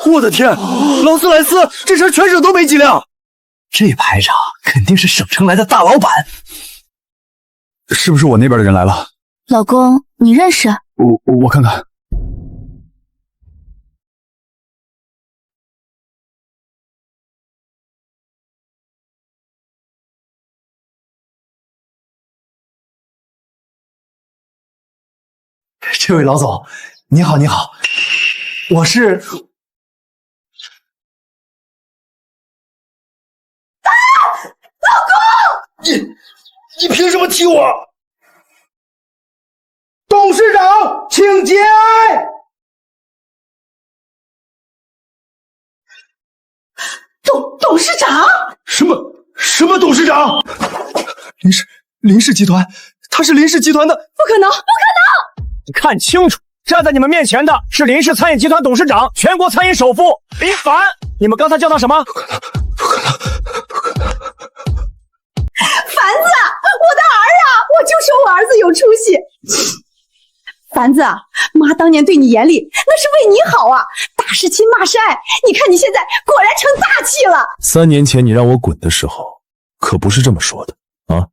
我的天，劳斯莱斯这车全省都没几辆，这排场肯定是省城来的大老板。是不是我那边的人来了？老公，你认识？我看看。这位老总，你好，你好，我是。老公，你凭什么踢我？董事长，请节哀。董事长？什么董事长？林氏集团，他是林氏集团的。不可能，不可能！你看清楚，站在你们面前的是林氏餐饮集团董事长、全国餐饮首富林凡。你们刚才叫他什么？不可能！凡子，我的儿啊！我就说我儿子有出息。凡子，妈当年对你严厉，那是为你好啊！大是亲，骂是爱。你看你现在果然成大器了。3年前你让我滚的时候，可不是这么说的啊！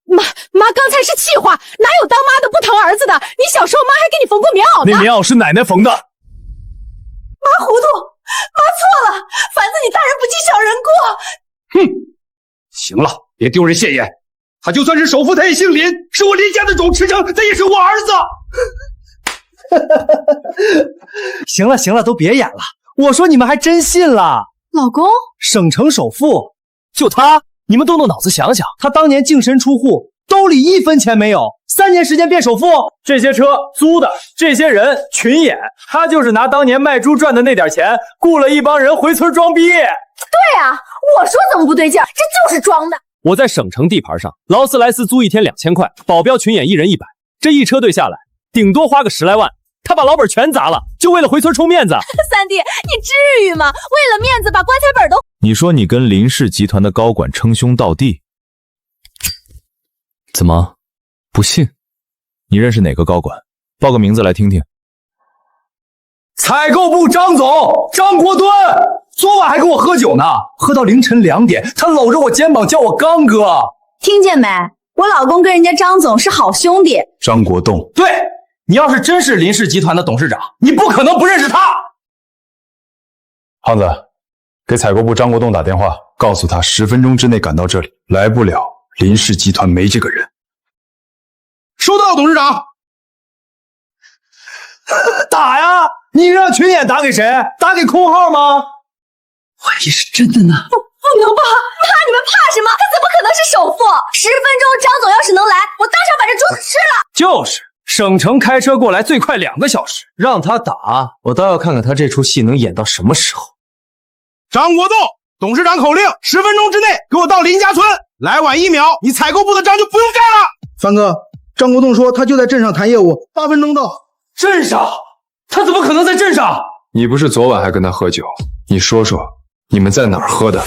妈刚才是气话，哪有当妈的不疼儿子的？你小时候妈还给你缝过棉袄呢。那棉袄是奶奶缝的。妈糊涂，妈错了。凡子，你大人不计小人过。哼，行了，别丢人现眼。他就算是首富，他也姓林，是我林家的种持成，他也是我儿子。行了，都别演了。我说你们还真信了。老公，省城首富，就他，你们动动脑子想想，他当年净身出户，兜里1分钱没有，3年时间变首富。这些车租的，这些人群演，他就是拿当年卖猪赚的那点钱，雇了一帮人回村装逼。对啊，我说怎么不对劲儿？这就是装的。我在省城地盘上，劳斯莱斯租1天2000块，保镖群演1人100，这一车队下来，顶多花个10来万。他把老本全砸了，就为了回村充面子。三弟，你至于吗？为了面子把棺材本都……你说你跟林氏集团的高管称兄道弟，怎么不信？你认识哪个高管？报个名字来听听。采购部张总张国敦，昨晚还跟我喝酒呢，喝到凌晨2点，他搂着我肩膀叫我刚哥。听见没？我老公跟人家张总是好兄弟。张国栋，对，你要是真是林氏集团的董事长，你不可能不认识他。胖子，给采购部张国栋打电话，告诉他10分钟之内赶到这里，来不了，林氏集团没这个人。收到，董事长。打呀！你让群演打给谁？打给空号吗？万一是真的呢？不能怕，怕你们怕什么？他怎么可能是首富？10分钟，张总要是能来，我当场把这桌子吃了。就是，省城开车过来最快2个小时，让他打，我倒要看看他这出戏能演到什么时候。张国栋，董事长口令，10分钟之内给我到林家村，来晚1秒，你采购部的章就不用盖了。凡哥，张国栋说他就在镇上谈业务，8分钟到。镇上？他怎么可能在镇上？你不是昨晚还跟他喝酒？你说说，你们在哪儿喝的？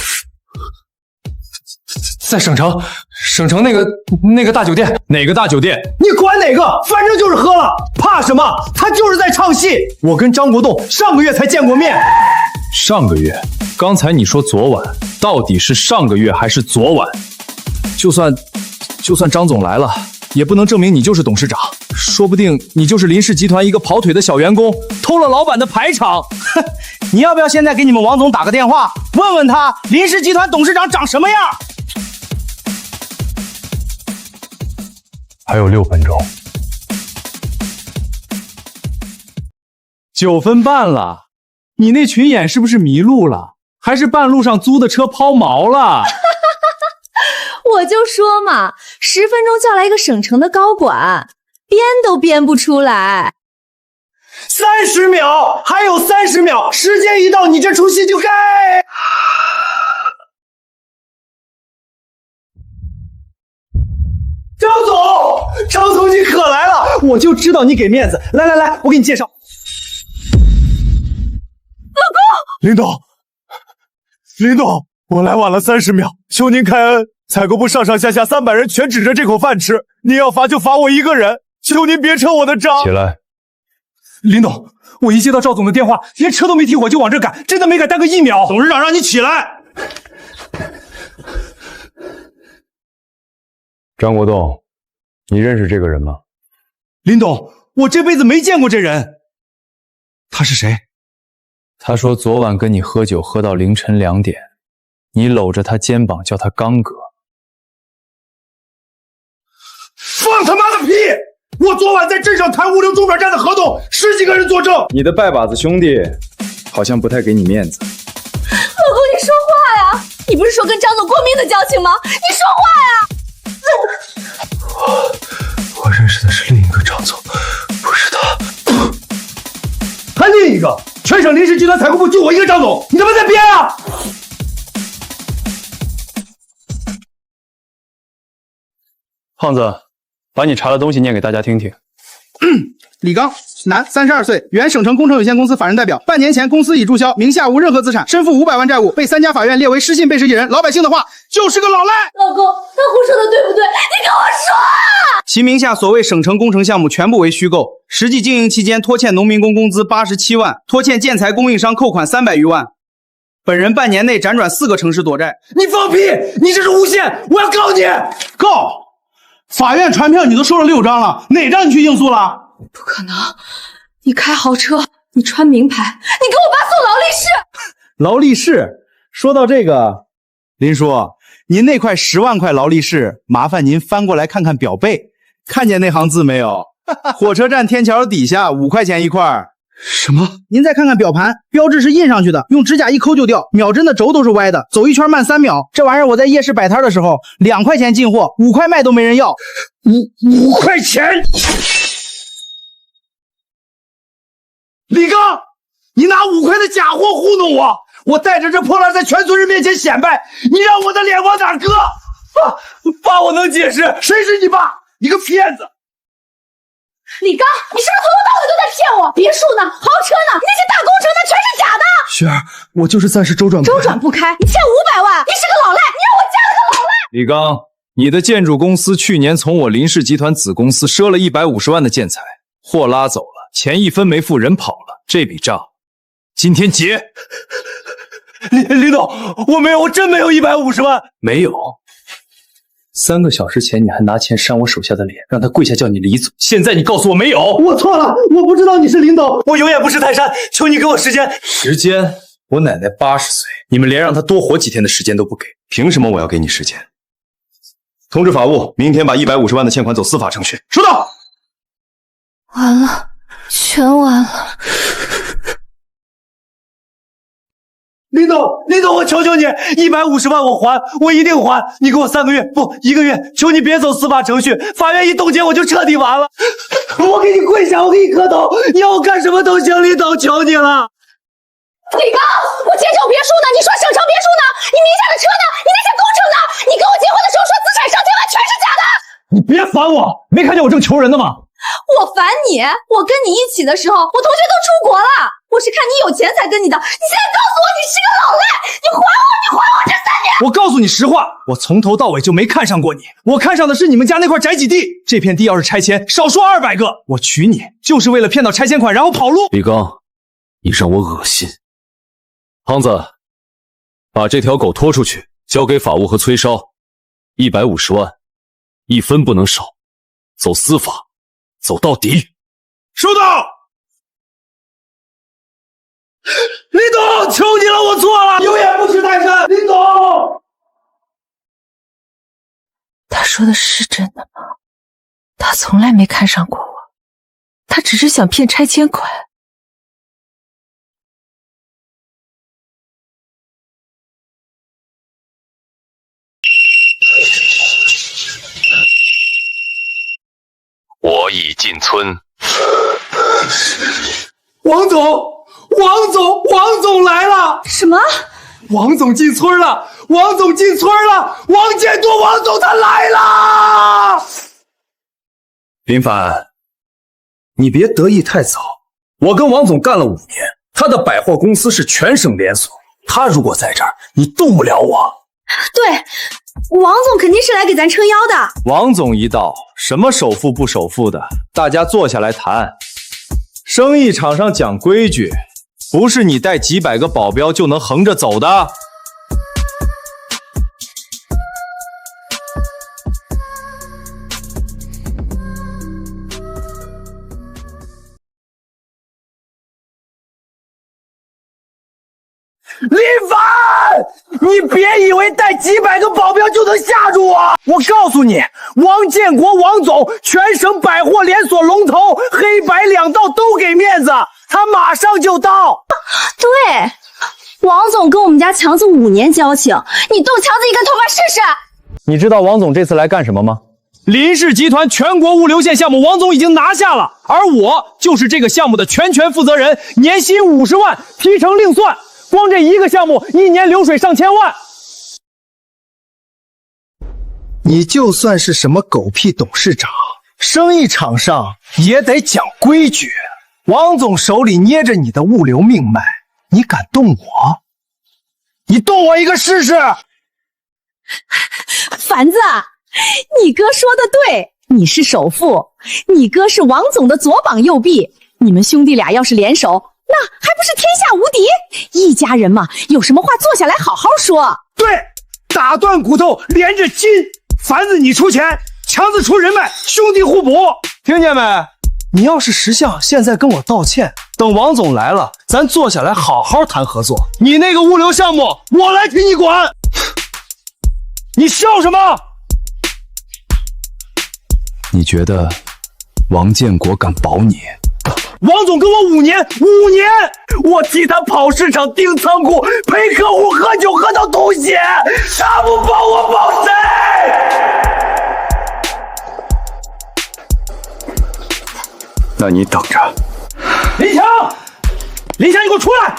在省城那个大酒店。哪个大酒店？你管哪个，反正就是喝了。怕什么？他就是在唱戏。我跟张国栋上个月才见过面。上个月？刚才你说昨晚，到底是上个月还是昨晚？就算张总来了，也不能证明你就是董事长。说不定你就是林氏集团一个跑腿的小员工，偷了老板的排场。哼，你要不要现在给你们王总打个电话，问问他林氏集团董事长长什么样？还有6分钟。9分半了，你那群演是不是迷路了？还是半路上租的车抛锚了？我就说嘛，10分钟叫来一个省城的高管，编都编不出来。30秒，还有30秒，时间一到，你这出戏就该……张总，你可来了！我就知道你给面子。来，我给你介绍。老公，林董，我来晚了30秒，求您开恩。采购部上下300人全指着这口饭吃，您要罚就罚我一个人，求您别撤我的章。起来。林董，我一接到赵总的电话，连车都没踢我就往这赶，真的没敢耽搁1秒。董事长让你起来。张国栋，你认识这个人吗？林董，我这辈子没见过这人。他是谁？他说昨晚跟你喝酒喝到凌晨2点，你搂着他肩膀叫他刚哥。放他妈的屁！我昨晚在镇上谈物流中转站的合同，10几个人作证。你的拜把子兄弟好像不太给你面子。老公，你说话呀！你不是说跟张总过命的交情吗？你说话呀！我认识的是另一个张总。信一个？全省林氏集团采购部就我一个张总，你他妈在编啊！胖子，把你查的东西念给大家听听。李刚，男，32岁，原省城工程有限公司法人代表。半年前公司已注销，名下无任何资产，身负500万债务，被3家法院列为失信被试一人。老百姓的话就是个老赖。老公，他胡说的对不对？你跟我说啊！其名下所谓省城工程项目全部为虚构，实际经营期间拖欠农民工工资87万，拖欠建材供应商扣款300余万。本人半年内辗转4个城市躲债。你放屁！你这是诬陷！我要告你！告！法院传票你都收了6张了，哪张你去应诉了？不可能！你开豪车，你穿名牌，你给我爸送劳力士。劳力士，说到这个，林叔，您那块10万块劳力士，麻烦您翻过来看看表背，看见那行字没有？火车站天桥底下5块钱一块。什么？您再看看表盘，标志是印上去的，用指甲一抠就掉，秒针的轴都是歪的，走一圈慢3秒。这玩意儿我在夜市摆摊的时候，2块钱进货，5块卖都没人要。5块钱！李刚，你拿5块的假货糊弄我，我带着这破烂在全村人面前显摆，你让我的脸往哪搁？爸，我能解释，谁是你爸？你个骗子！李刚，你是不是从头到尾都在骗我？别墅呢，豪车呢，那些大工程那全是假的。雪儿，我就是暂时周转不开。你欠500万，你是个老赖，你让我嫁了个老赖。李刚，你的建筑公司去年从我林氏集团子公司赊了150万的建材，货拉走了，钱一分没付，人跑了，这笔账今天结。林总，我没有，我真没有150万，没有。3个小时前你还拿钱扇我手下的脸，让他跪下叫你李总。现在你告诉我没有？我错了，我不知道你是领导，我永远不是泰山，求你给我时间。时间？我奶奶80岁，你们连让她多活几天的时间都不给，凭什么我要给你时间？通知法务，明天把150万的欠款走司法程序。收到。完了，全完了。林总，我求求你，150万我还，我一定还。你给我3个月，不1个月，求你别走司法程序，法院一冻结我就彻底完了。我给你跪下，我给你磕头，你要我干什么都行，林总，求你了。李刚，我前手别墅呢？你说省城别墅呢？你名下的车呢？你那些工程呢？你跟我结婚的时候说资产上千万全是假的。你别烦我，没看见我正求人呢吗？我烦你！我跟你一起的时候，我同学都出国了，我是看你有钱才跟你的。你现在告诉我你是个老赖，你还我这3年！我告诉你实话，我从头到尾就没看上过你，我看上的是你们家那块宅基地。这片地要是拆迁，少说200个。我娶你就是为了骗到拆迁款，然后跑路。李刚，你让我恶心。胖子，把这条狗拖出去，交给法务和崔烧，150万，1分不能少，走司法，走到底。收到。林总，求你了，我错了，永远不是泰山。林总，他说的是真的吗？他从来没看上过我，他只是想骗拆迁款。我已进村。王总来了！什么？王总进村了！王建国王总他来了！林凡，你别得意太早。我跟王总干了5年，他的百货公司是全省连锁，他如果在这儿，你动不了我。对，王总肯定是来给咱撑腰的。王总一到，什么首付不首付的，大家坐下来谈。生意场上讲规矩，不是你带几百个保镖就能横着走的。林凡，你别以为带几百个保镖就能吓住我！我告诉你，王建国王总全省百货连锁龙头，黑白2道都给面子，他马上就到。对，王总跟我们家强子5年交情，你动强子一根头发试试。你知道王总这次来干什么吗？林氏集团全国物流线项目，王总已经拿下了，而我就是这个项目的全权负责人，年薪50万，提成另算。光这一个项目，1年流水上千万。你就算是什么狗屁董事长，生意场上也得讲规矩。王总手里捏着你的物流命脉，你敢动我？你动我一个试试！凡子，你哥说的对，你是首富，你哥是王总的左膀右臂，你们兄弟俩要是联手，那还不是天下无敌？一家人嘛，有什么话坐下来好好说。对，打断骨头连着筋。凡子你出钱，强子出人脉，兄弟互补，听见没？你要是识相，现在跟我道歉，等王总来了，咱坐下来好好谈合作。你那个物流项目，我来替你管。你笑什么？你觉得王建国敢保你？王总跟我5年，5年，我替他跑市场、盯仓库、陪客户喝酒喝到吐血，他不保我保谁？那你等着。林强，林强，你给我出来！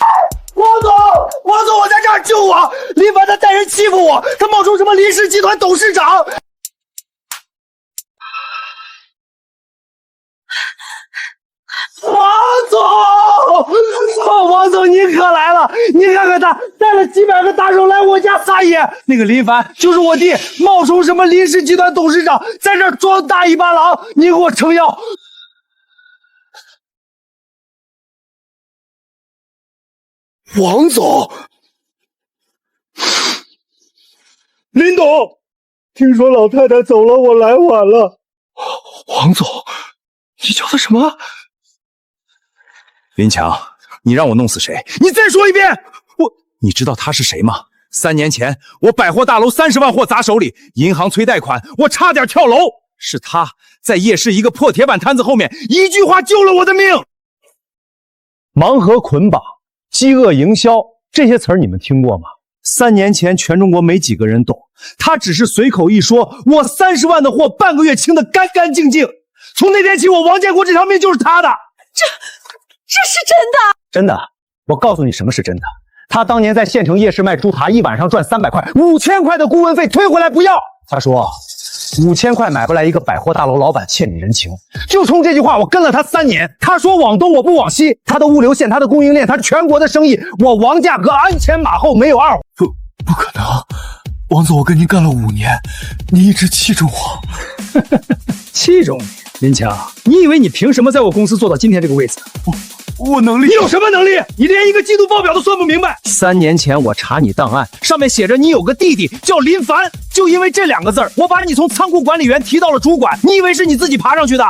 王总，我在这儿，救我！林凡他带人欺负我，他冒充什么林氏集团董事长。王总，你可来了！你看看他带了几百个打手来我家撒野。那个林凡就是我弟，冒充什么林氏集团董事长，在这儿装大尾巴狼。你给我撑腰！王总，林董，听说老太太走了，我来晚了。王总，你叫他什么？林强，你让我弄死谁？你再说一遍！你知道他是谁吗？3年前，我百货大楼30万货砸手里，银行催贷款，我差点跳楼。是他在夜市一个破铁板摊子后面，一句话救了我的命。盲盒捆绑、饥饿营销，这些词儿你们听过吗？3年前，全中国没几个人懂，他只是随口一说，我30万的货半个月清得干干净净。从那天起，我王建国这条命就是他的。这是真的？真的，我告诉你什么是真的。他当年在县城夜市卖猪扒，一晚上赚300块，5000块的顾问费退回来不要。他说5000块买不来一个百货大楼老板欠你人情。就冲这句话，我跟了他3年。他说往东我不往西，他的物流线，他的供应链，他全国的生意，我王价格鞍前马后，没有二话。不可能，王总，我跟您干了5年，你一直器重我。器重你？林强，你以为你凭什么在我公司做到今天这个位置？我能力？你有什么能力？你连一个季度报表都算不明白。3年前我查你档案，上面写着你有个弟弟叫林凡，就因为这2个字儿，我把你从仓库管理员提到了主管。你以为是你自己爬上去的？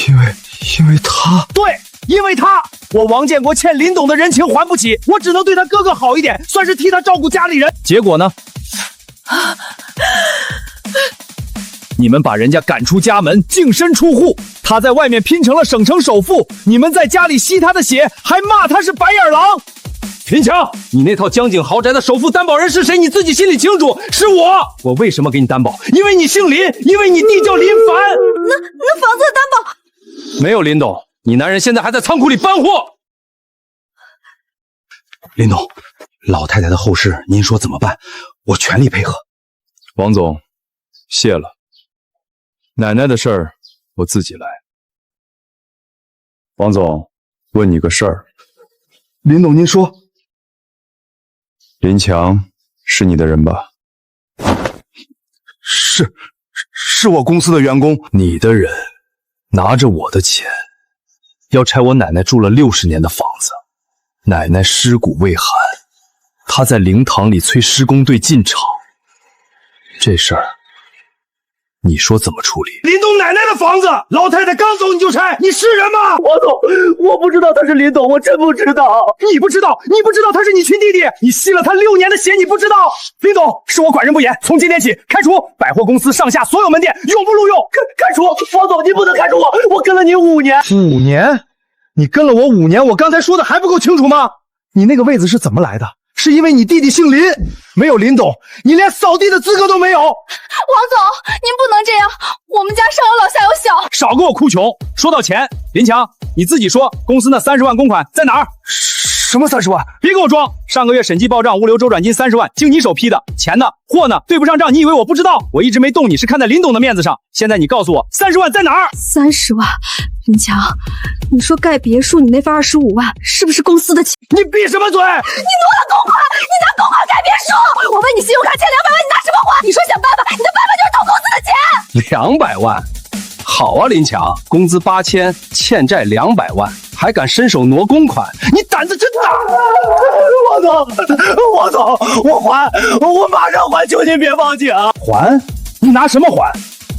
因为他。对，因为他，我王建国欠林董的人情还不起，我只能对他哥哥好一点，算是替他照顾家里人。结果呢？你们把人家赶出家门，净身出户，他在外面拼成了省城首富，你们在家里吸他的血，还骂他是白眼狼。林强，你那套江景豪宅的首付担保人是谁？你自己心里清楚，是我。我为什么给你担保？因为你姓林，因为你弟叫林凡。那房子的担保？没有林董，你男人现在还在仓库里搬货。林董，老太太的后事您说怎么办？我全力配合。王总，谢了。奶奶的事儿我自己来。王总，问你个事儿。林董，您说。林强是你的人吧？是我公司的员工。你的人，拿着我的钱，要拆我奶奶住了60年的房子。奶奶尸骨未寒，他在灵堂里催施工队进场。这事儿你说怎么处理？林董奶奶的房子，老太太刚走你就拆，你是人吗？王总，我不知道他是林董，我真不知道。你不知道他是你亲弟弟，你吸了他6年的血，你不知道？林董是我管人不严，从今天起开除百货公司上下所有门店，永不录用。开除！王总，您不能开除我，我跟了您5年。5年？你跟了我5年，我刚才说的还不够清楚吗？你那个位子是怎么来的？是因为你弟弟姓林，没有林董，你连扫地的资格都没有。王总，您不能这样，我们家上有老下有小。少给我哭穷！说到钱，林强，你自己说，公司那30万公款在哪儿？什么30万？别给我装！上个月审计报账，物流周转金30万，经你手批的。钱呢？货呢？对不上账，你以为我不知道？我一直没动你是看在林董的面子上。现在你告诉我，30万在哪儿？30万，林强，你说盖别墅，你那份25万是不是公司的钱？你闭什么嘴？你挪了公款，你拿公款盖别墅。我问你，信用卡欠200万，你拿什么还？你说想办法，你的办法就是偷公司的钱。200万，好啊，林强，工资8000，欠债200万。还敢伸手挪公款，你胆子真大！王总，我还，我马上还，求您别放弃啊！还？你拿什么还？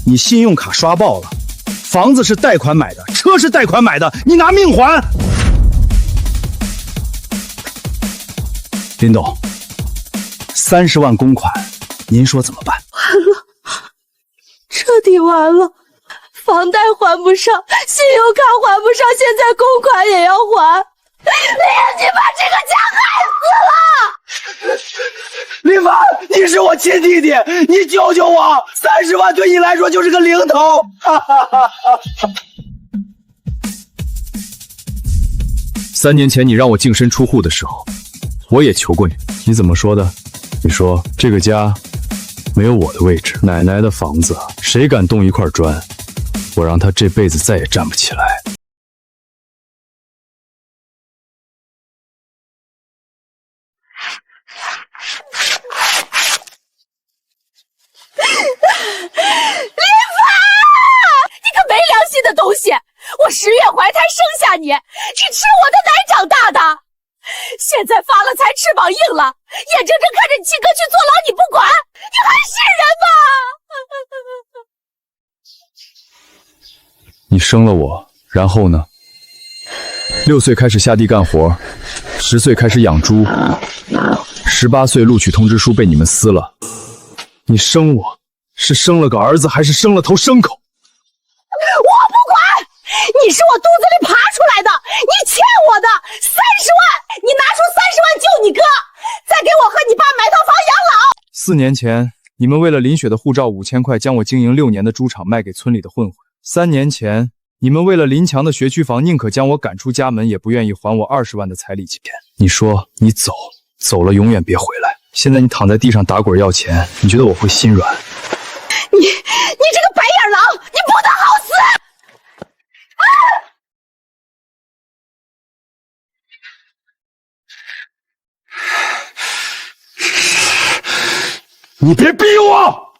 你信用卡刷爆了，房子是贷款买的，车是贷款买的，你拿命还！林董，30万公款，您说怎么办？完了，彻底完了。房贷还不上，信用卡还不上，现在公款也要还。你把这个家害死了！林凡，你是我亲弟弟，你救救我！30万对你来说就是个零头。3年前你让我净身出户的时候，我也求过你。你怎么说的？你说这个家没有我的位置，奶奶的房子，谁敢动一块砖？我让他这辈子再也站不起来。林凡，你个没良心的东西！我10月怀胎生下你，你吃我的奶长大的，现在发了财，翅膀硬了，眼睁睁看着你亲哥去坐牢，你不管，你还是人吗？你生了我，然后呢？6岁开始下地干活，10岁开始养猪，18岁录取通知书被你们撕了。你生我是生了个儿子，还是生了头牲口？我不管，你是我肚子里爬出来的，你欠我的30万，你拿出30万救你哥，再给我和你爸买套房养老。4年前，你们为了林雪的护照5000块，将我经营6年的猪场卖给村里的混混。3年前，你们为了林强的学区房，宁可将我赶出家门，也不愿意还我20万的彩礼钱。你说你走了永远别回来。现在你躺在地上打滚要钱，你觉得我会心软？你这个白眼狼，你不得好死！你别逼我！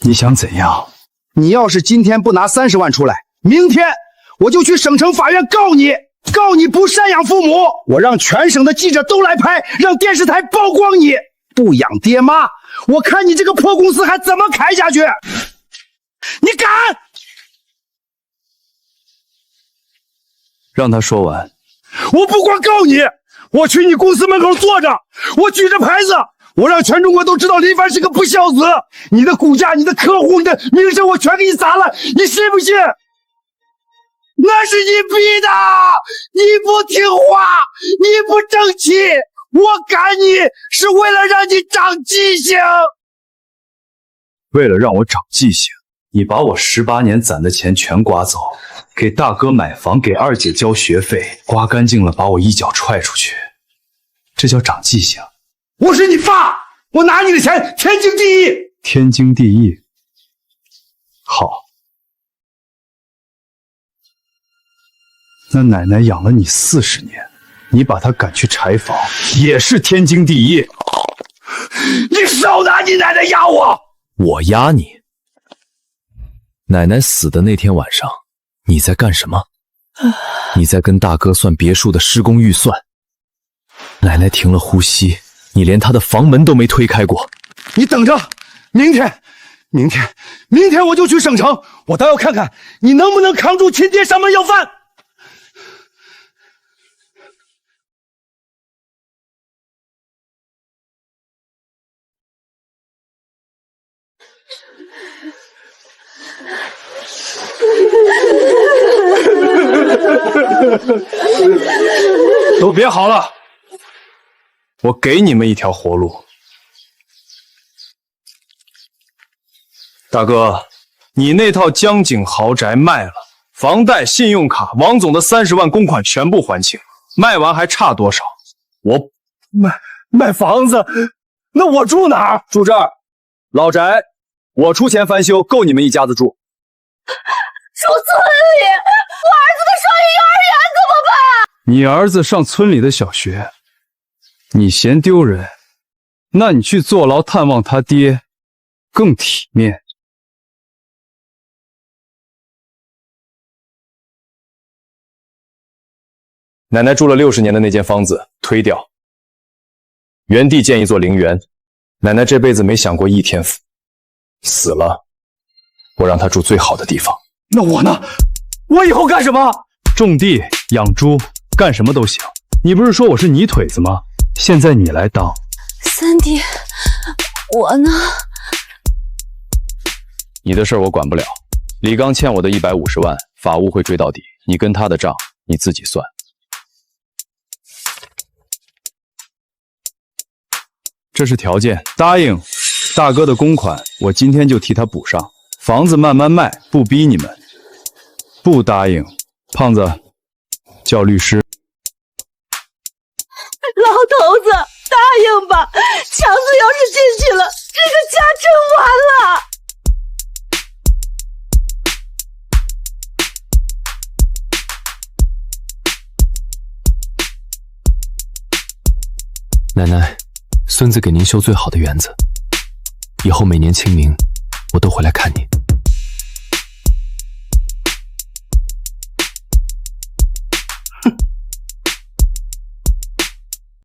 你想怎样？你要是今天不拿30万出来，明天我就去省城法院告你，告你不赡养父母。我让全省的记者都来拍，让电视台曝光你不养爹妈。我看你这个破公司还怎么开下去？你敢？让他说完。我不光告你，我去你公司门口坐着，我举着牌子，我让全中国都知道林凡是个不孝子。你的股价、你的客户、你的名声，我全给你砸了，你信不信？那是你逼的，你不听话，你不争气，我赶你是为了让你长记性。为了让我长记性，你把我18年攒的钱全刮走，给大哥买房，给二姐交学费，刮干净了，把我一脚踹出去，这叫长记性？我是你爸，我拿你的钱天经地义。天经地义。好，那奶奶养了你40年，你把她赶去柴房，也是天经地义。你少拿你奶奶压我！我压你？奶奶死的那天晚上，你在干什么？你在跟大哥算别墅的施工预算。奶奶停了呼吸，你连她的房门都没推开过。你等着，明天我就去省城，我倒要看看你能不能扛住亲爹上门要饭。都别好了，我给你们一条活路。大哥，你那套江景豪宅卖了，房贷、信用卡、王总的30万公款全部还清，卖完还差多少？我卖房子，那我住哪儿？住这儿，老宅，我出钱翻修，够你们一家子住。住村里，我儿子的双语幼儿园怎么办？你儿子上村里的小学，你嫌丢人，那你去坐牢探望他爹，更体面。奶奶住了60年的那间房子推掉，原地建一座陵园。奶奶这辈子没享过1天福，死了，我让她住最好的地方。那我呢？我以后干什么？种地、养猪，干什么都行。你不是说我是泥腿子吗？现在你来当。三弟，我呢？你的事我管不了。李刚欠我的150万，法务会追到底。你跟他的账你自己算。这是条件，答应大哥的公款，我今天就替他补上。房子慢慢卖，不逼你们。不答应，胖子叫律师。老头子，答应吧！强子要是进去了，这个家真完了。奶奶，孙子给您修最好的园子，以后每年清明我都回来看你。